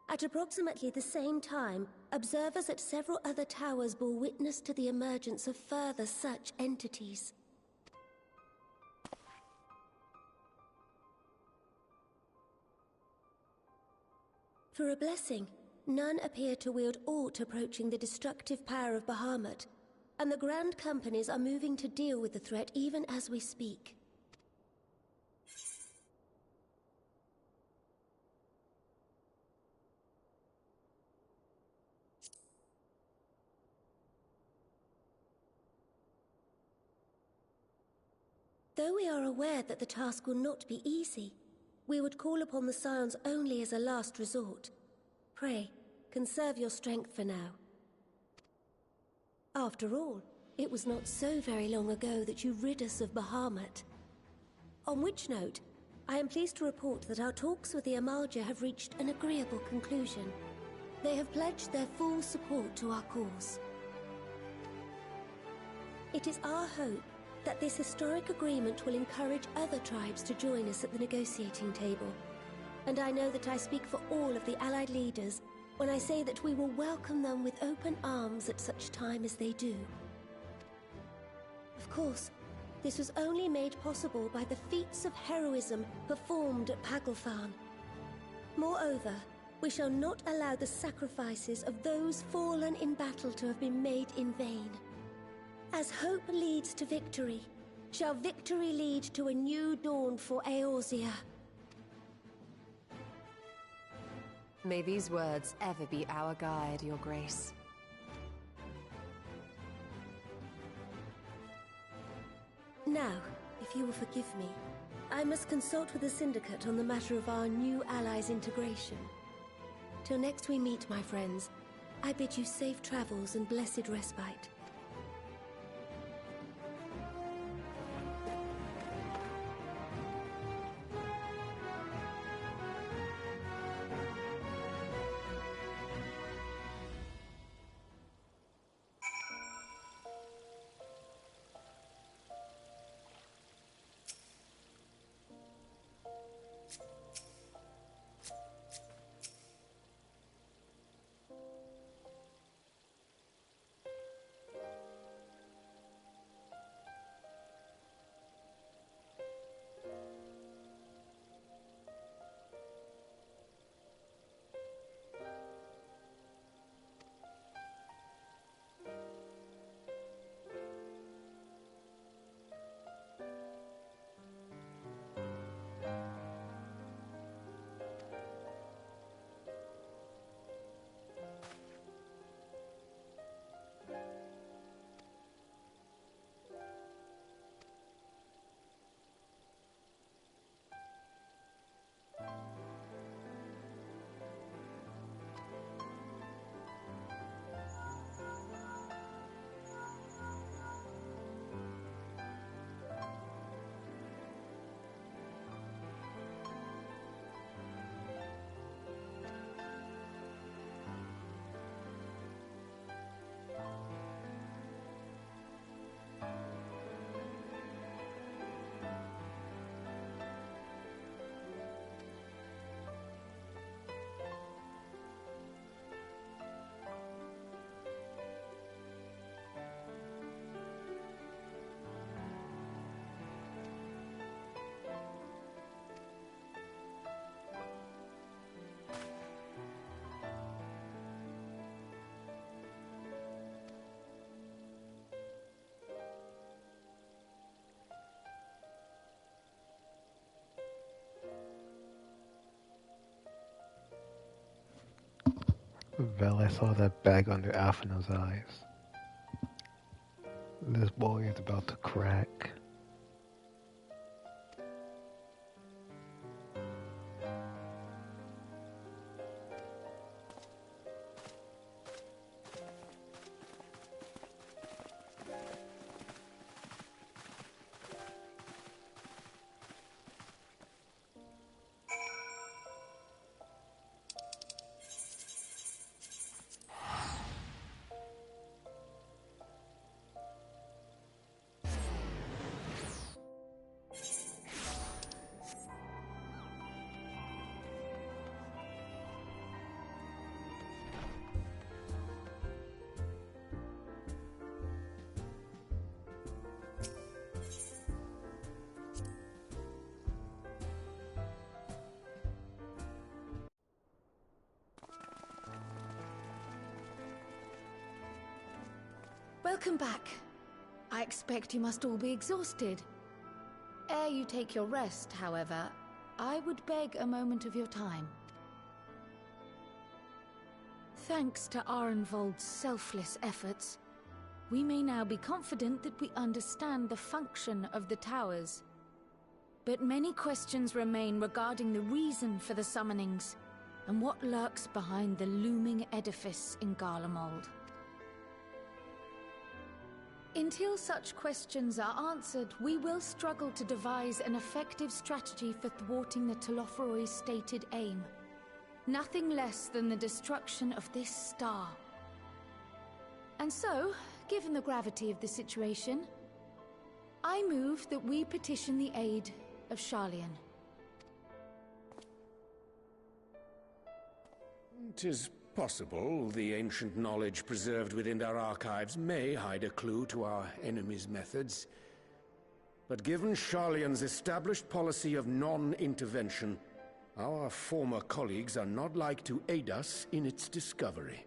At approximately the same time, observers at several other towers bore witness to the emergence of further such entities. For a blessing, none appear to wield aught approaching the destructive power of Bahamut, and the Grand Companies are moving to deal with the threat even as we speak. Though we are aware that the task will not be easy, we would call upon the Scions only as a last resort. Pray, conserve your strength for now. After all, it was not so very long ago that you rid us of Bahamut. On which note, I am pleased to report that our talks with the Amalja have reached an agreeable conclusion. They have pledged their full support to our cause. It is our hope that this historic agreement will encourage other tribes to join us at the negotiating table. And I know that I speak for all of the Allied leaders when I say that we will welcome them with open arms at such time as they do. Of course, this was only made possible by the feats of heroism performed at Paglfan. Moreover, we shall not allow the sacrifices of those fallen in battle to have been made in vain. As hope leads to victory, shall victory lead to a new dawn for Eorzea. May these words ever be our guide, Your Grace. Now, if you will forgive me, I must consult with the Syndicate on the matter of our new allies' integration. Till next we meet, my friends, I bid you safe travels and blessed respite. Vel, I saw that bag under Alphina's eyes. This boy is about to crack. Welcome back. I expect you must all be exhausted. Ere you take your rest, however, I would beg a moment of your time. Thanks to Arenvold's selfless efforts, we may now be confident that we understand the function of the towers. But many questions remain regarding the reason for the summonings, and what lurks behind the looming edifice in Garlemald. Until such questions are answered, we will struggle to devise an effective strategy for thwarting the Telophoroi's stated aim. Nothing less than the destruction of this star. And so, given the gravity of the situation, I move that we petition the aid of Sharlayan. 'Tis possible the ancient knowledge preserved within our archives may hide a clue to our enemy's methods. But given Sharlayan's established policy of non-intervention, our former colleagues are not like to aid us in its discovery.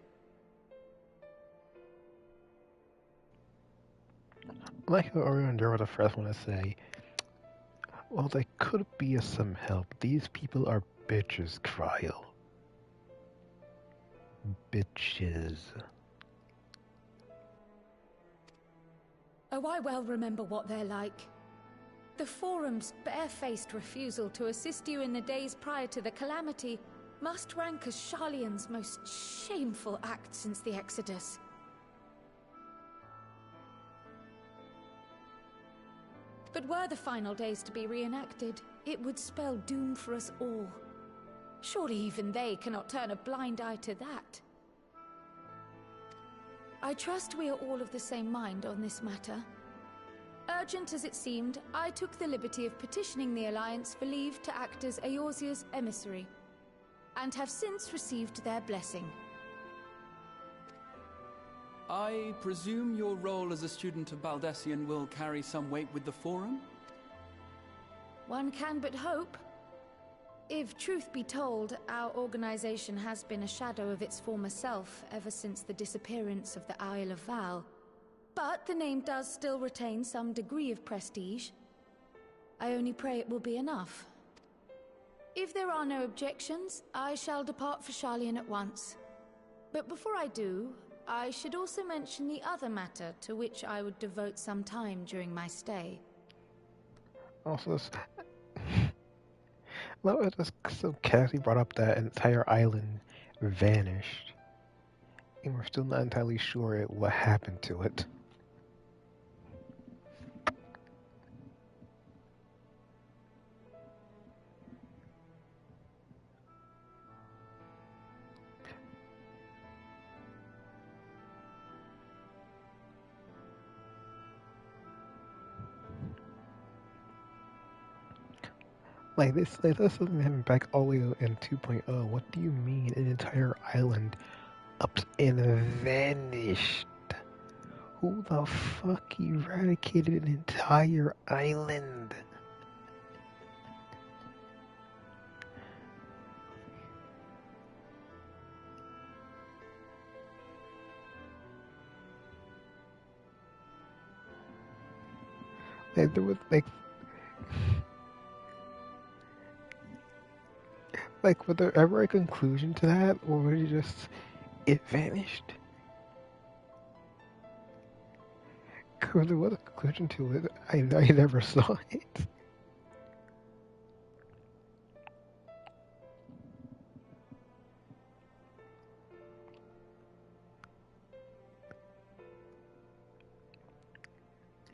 Like Oriander was the first one to say, well, they could be of some help. These people are bitches, Cryle. Bitches. Oh, I well remember what they're like. The Forum's barefaced refusal to assist you in the days prior to the calamity must rank as Sharlayan's most shameful act since the Exodus. But were the final days to be reenacted, it would spell doom for us all. Surely even they cannot turn a blind eye to that. I trust we are all of the same mind on this matter. Urgent as it seemed, I took the liberty of petitioning the Alliance for leave to act as Eorzea's emissary, and have since received their blessing. I presume your role as a student of Baldesion will carry some weight with the Forum? One can but hope. If truth be told, our organization has been a shadow of its former self ever since the disappearance of the Isle of Val. But the name does still retain some degree of prestige. I only pray it will be enough. If there are no objections, I shall depart for Sharlayan at once. But before I do, I should also mention the other matter to which I would devote some time during my stay. Also, it just so casually brought up that entire island vanished, and we're still not entirely sure what happened to it. This doesn't happen back all the way in 2.0. What do you mean an entire island up and vanished? Who the fuck eradicated an entire island? There was was there ever a conclusion to that, or was it just, it vanished? Because there was a conclusion to it, I never saw it.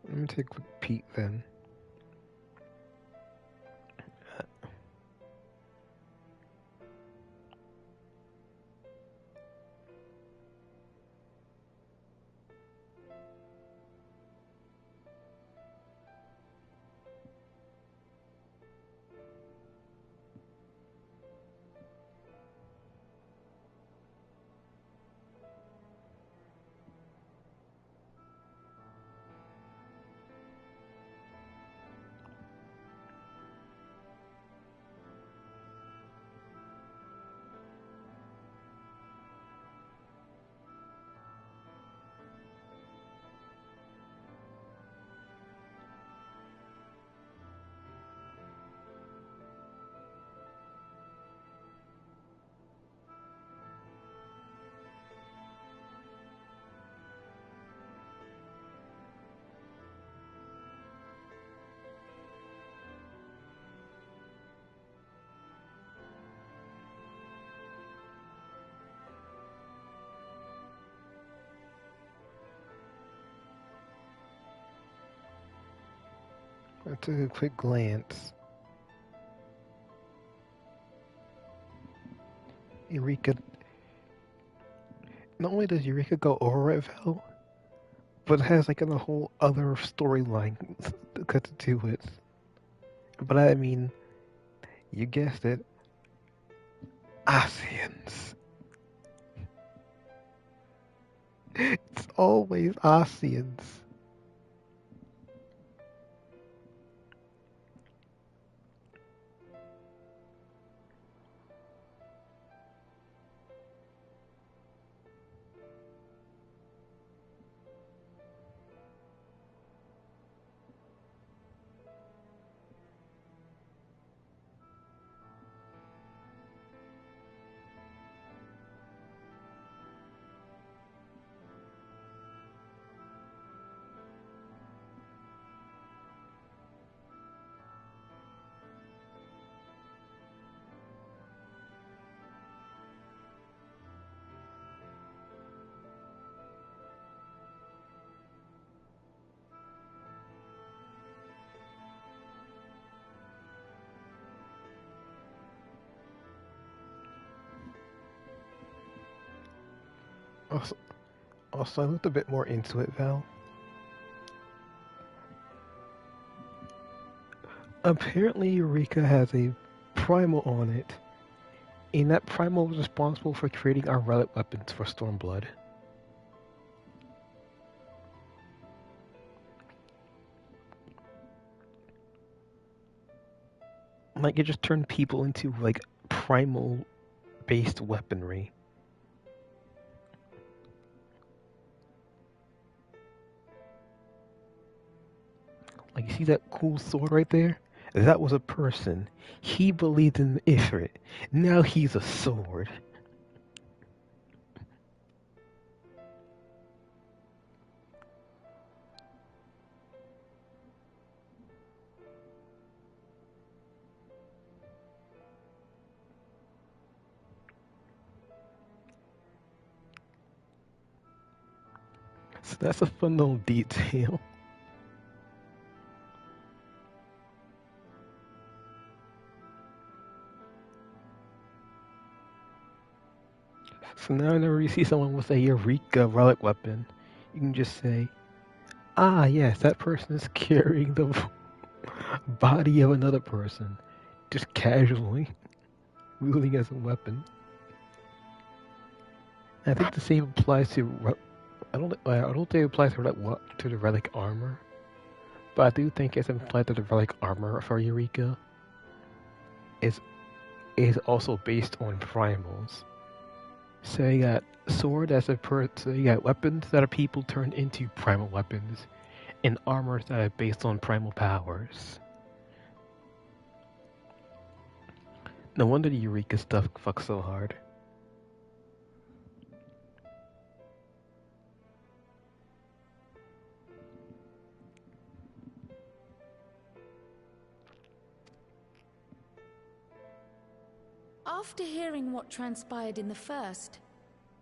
Let me take a quick peek then. I took a quick glance. Eureka. Not only does Eureka go over at Val, but it has like a whole other storyline to it. But I mean, you guessed it, Asians. It's always Asians. Also, I looked a bit more into it, Val. Apparently, Eureka has a primal on it, and that primal was responsible for creating our relic weapons for Stormblood. Like, it just turned people into, like, primal-based weaponry. Like, you see that cool sword right there? That was a person. He believed in the Ifrit. Now he's a sword. So that's a fun little detail. So now whenever you see someone with a Eureka relic weapon, you can just say, ah yes, that person is carrying the body of another person, just casually, wielding as a weapon. I think the same applies to, I don't think it applies to the relic armor, but I do think it's implied that the relic armor for Eureka is also based on primals. So you got sword as a so you got weapons that are people turned into primal weapons, and armors that are based on primal powers. No wonder the Eureka stuff fucks so hard. After hearing what transpired in the first,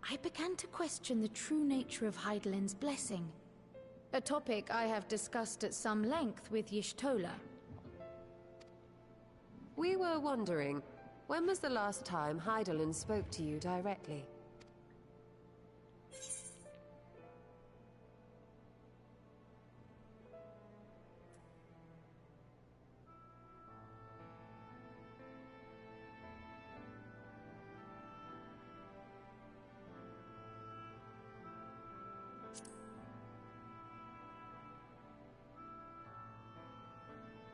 I began to question the true nature of Hydaelyn's blessing. A topic I have discussed at some length with Y'shtola. We were wondering, when was the last time Hydaelyn spoke to you directly?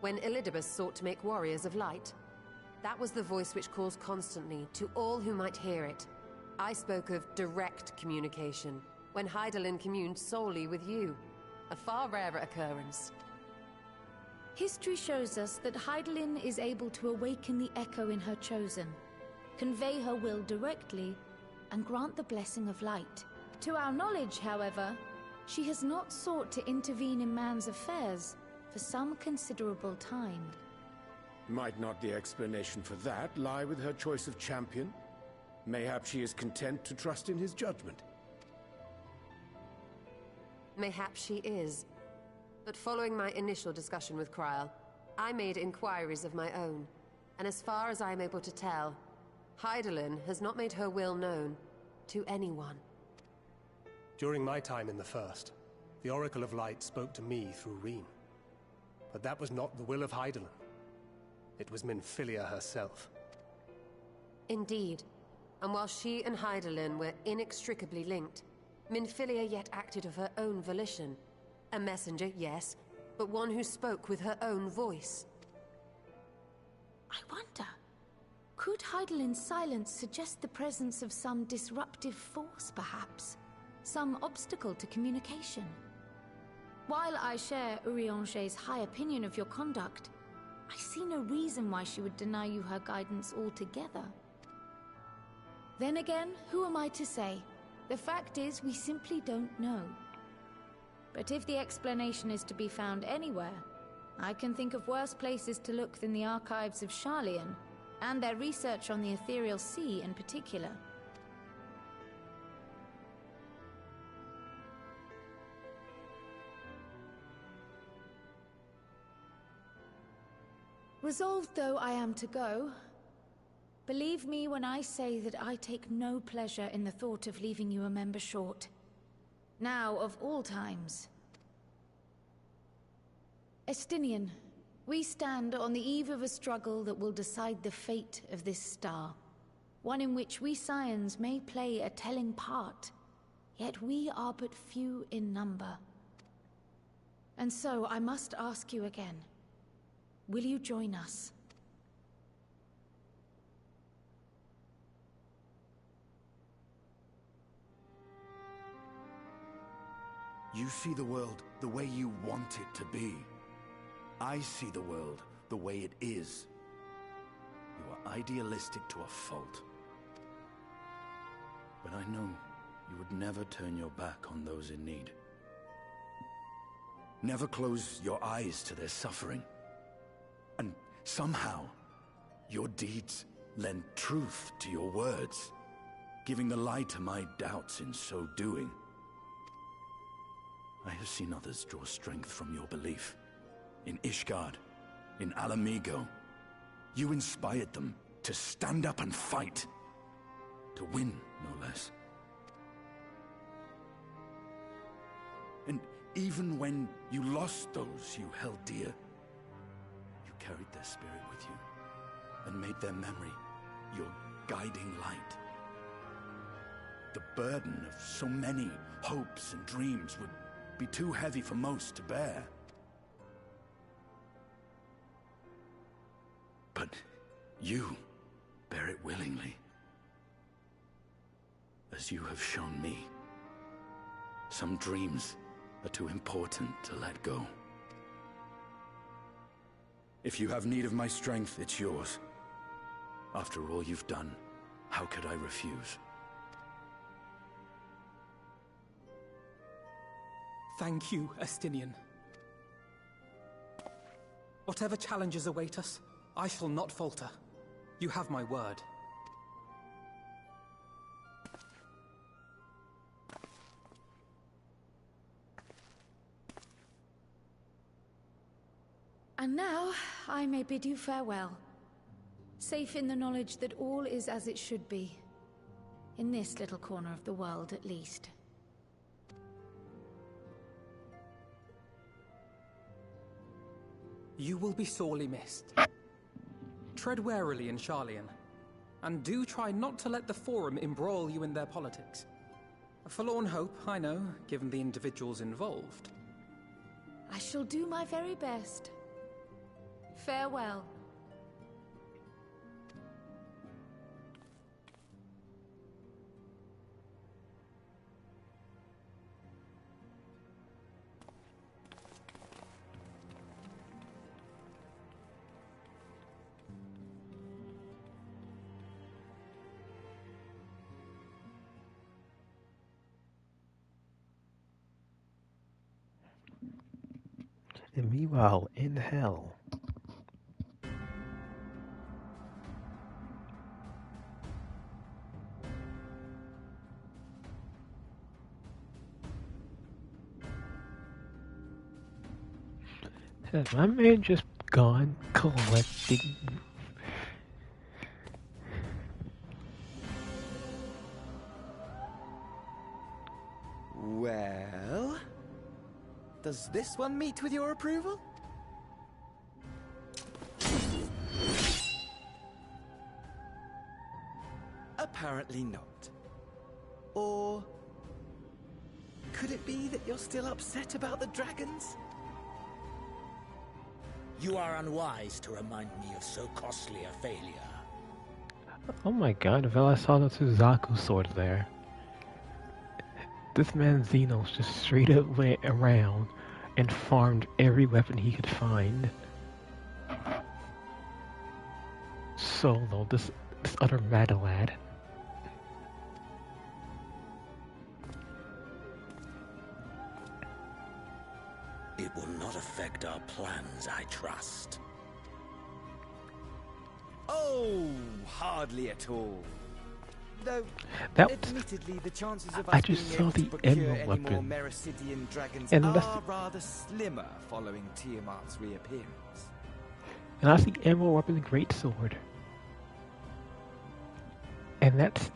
When Elidibus sought to make warriors of light, that was the voice which calls constantly to all who might hear it. I spoke of direct communication, when Hydaelyn communed solely with you. A far rarer occurrence. History shows us that Hydaelyn is able to awaken the echo in her chosen, convey her will directly, and grant the blessing of light. To our knowledge, however, she has not sought to intervene in man's affairs for some considerable time. Might not the explanation for that lie with her choice of champion? Mayhap she is content to trust in his judgment. Mayhap she is. But following my initial discussion with Krile, I made inquiries of my own, and as far as I'm able to tell, Hydaelyn has not made her will known to anyone. During my time in the First, the Oracle of Light spoke to me through Reen. But that was not the will of Hydaelyn. It was Minfilia herself. Indeed. And while she and Hydaelyn were inextricably linked, Minfilia yet acted of her own volition. A messenger, yes, but one who spoke with her own voice. I wonder, could Hydaelyn's silence suggest the presence of some disruptive force, perhaps? Some obstacle to communication? While I share Urianger's high opinion of your conduct, I see no reason why she would deny you her guidance altogether. Then again, who am I to say? The fact is, we simply don't know. But if the explanation is to be found anywhere, I can think of worse places to look than the archives of Sharlayan, and their research on the Ethereal Sea in particular. Resolved though I am to go, believe me when I say that I take no pleasure in the thought of leaving you a member short. Now, of all times. Estinian, we stand on the eve of a struggle that will decide the fate of this star. One in which we Scions may play a telling part, yet we are but few in number. And so I must ask you again. Will you join us? You see the world the way you want it to be. I see the world the way it is. You are idealistic to a fault. But I know you would never turn your back on those in need. Never close your eyes to their suffering. And somehow, your deeds lend truth to your words, giving the lie to my doubts in so doing. I have seen others draw strength from your belief. In Ishgard, in Ala Mhigo, you inspired them to stand up and fight. To win, no less. And even when you lost those you held dear, you carried their spirit with you and made their memory your guiding light. The burden of so many hopes and dreams would be too heavy for most to bear. But you bear it willingly, as you have shown me. Some dreams are too important to let go. If you have need of my strength, it's yours. After all you've done, how could I refuse? Thank you, Estinian. Whatever challenges await us, I shall not falter. You have my word. And now, I may bid you farewell. Safe in the knowledge that all is as it should be. In this little corner of the world, at least. You will be sorely missed. Tread warily in Sharlayan, and do try not to let the Forum embroil you in their politics. A forlorn hope, I know, given the individuals involved. I shall do my very best. Farewell. And meanwhile, in hell. My man just gone collecting. Well, does this one meet with your approval? Apparently not. Or could it be that you're still upset about the dragons? You are unwise to remind me of so costly a failure. Oh my god, Vel, I saw the Suzaku sword there. This man Xenos just straight up went around and farmed every weapon he could find. Solo, this utter mad lad. It will not affect our plans, I trust. Oh, hardly at all. Though, admittedly, the chances of us I just being saw able the to procure emerald any weapon. more Mericidian dragons And are rather slimmer following Tiamat's reappearance. And I see Emerald weapon greatsword. And that's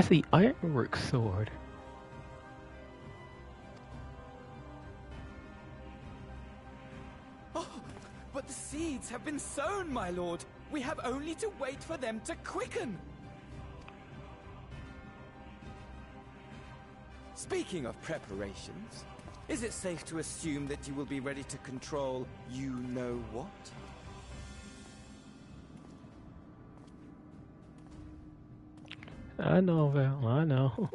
the Ironwork sword. Oh, but the seeds have been sown, my lord. We have only to wait for them to quicken. Speaking of preparations, is it safe to assume that you will be ready to control you-know-what? I know, Val, I know.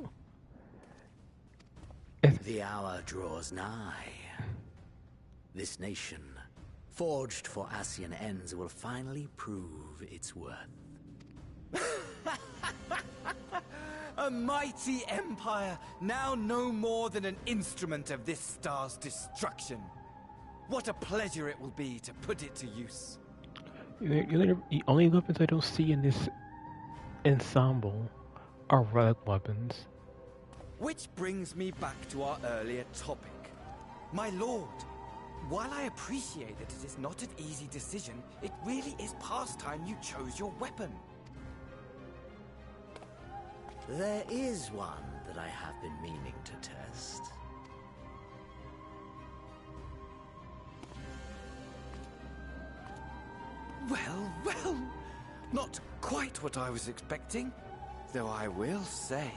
The hour draws nigh. This nation, forged for Ascian ends, will finally prove its worth. A mighty empire, now no more than an instrument of this star's destruction. What a pleasure it will be to put it to use. The only weapons I don't see in this ensemble are relic weapons. Which brings me back to our earlier topic. My lord, while I appreciate that it is not an easy decision, it really is past time you chose your weapon. There is one that I have been meaning to test. Well, well, not quite what I was expecting, though I will say,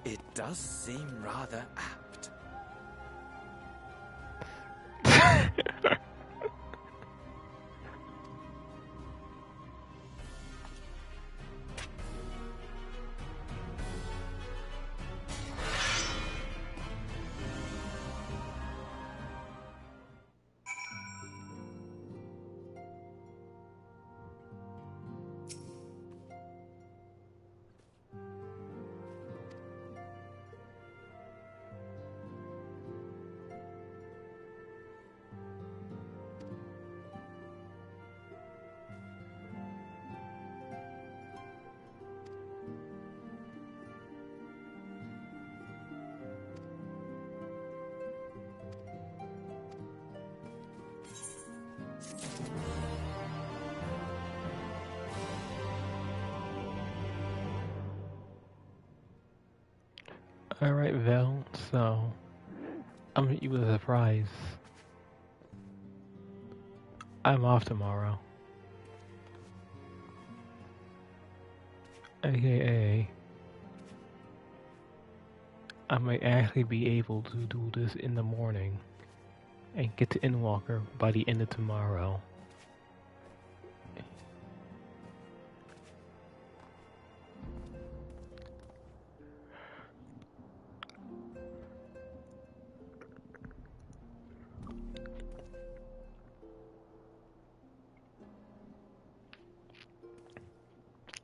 it does seem rather apt. Alright, Vel, so I'm gonna hit you with a surprise. I'm off tomorrow. AKA, I might actually be able to do this in the morning and get to Endwalker by the end of tomorrow.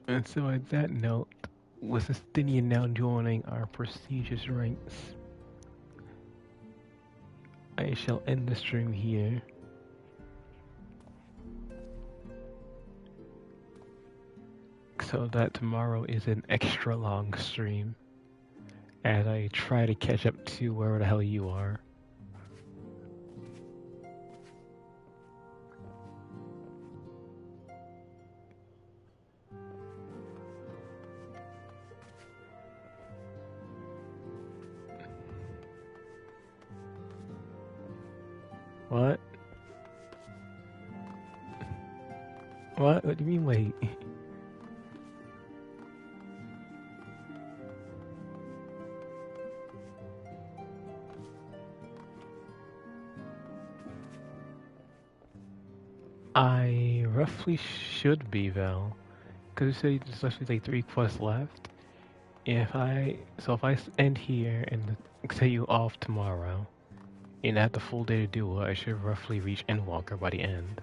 And so at that note, with Estinian now joining our prestigious ranks, I shall end the stream here. So that tomorrow is an extra long stream, as I try to catch up to wherever the hell you are. What? What? What do you mean, wait? I roughly should be, Val. Because you said there's actually like 3 quests left. If I end here and set you off tomorrow, and I have the full day to do it, I should roughly reach Endwalker by the end.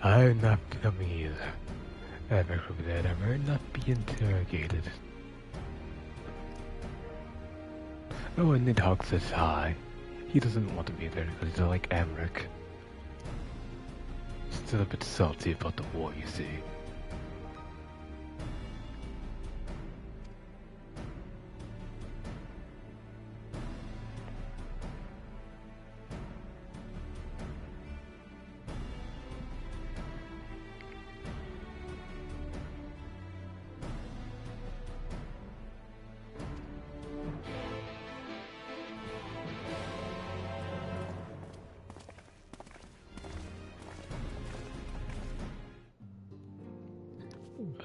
I'm not coming either. I'm that I might not be interrogated. Oh, and Nidhogg says hi. He doesn't want to be there because he's like Amric. Still a bit salty about the war, you see.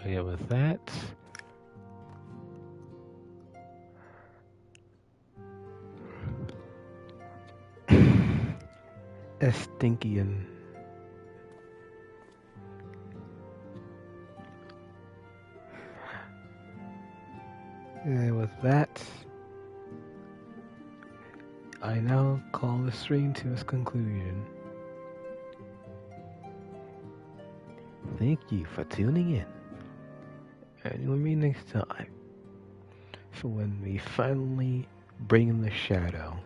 Yeah, with that, Estinkian. And with that, I now call the stream to its conclusion. Thank you for tuning in. And you'll meet next time. So when we finally bring in the shadow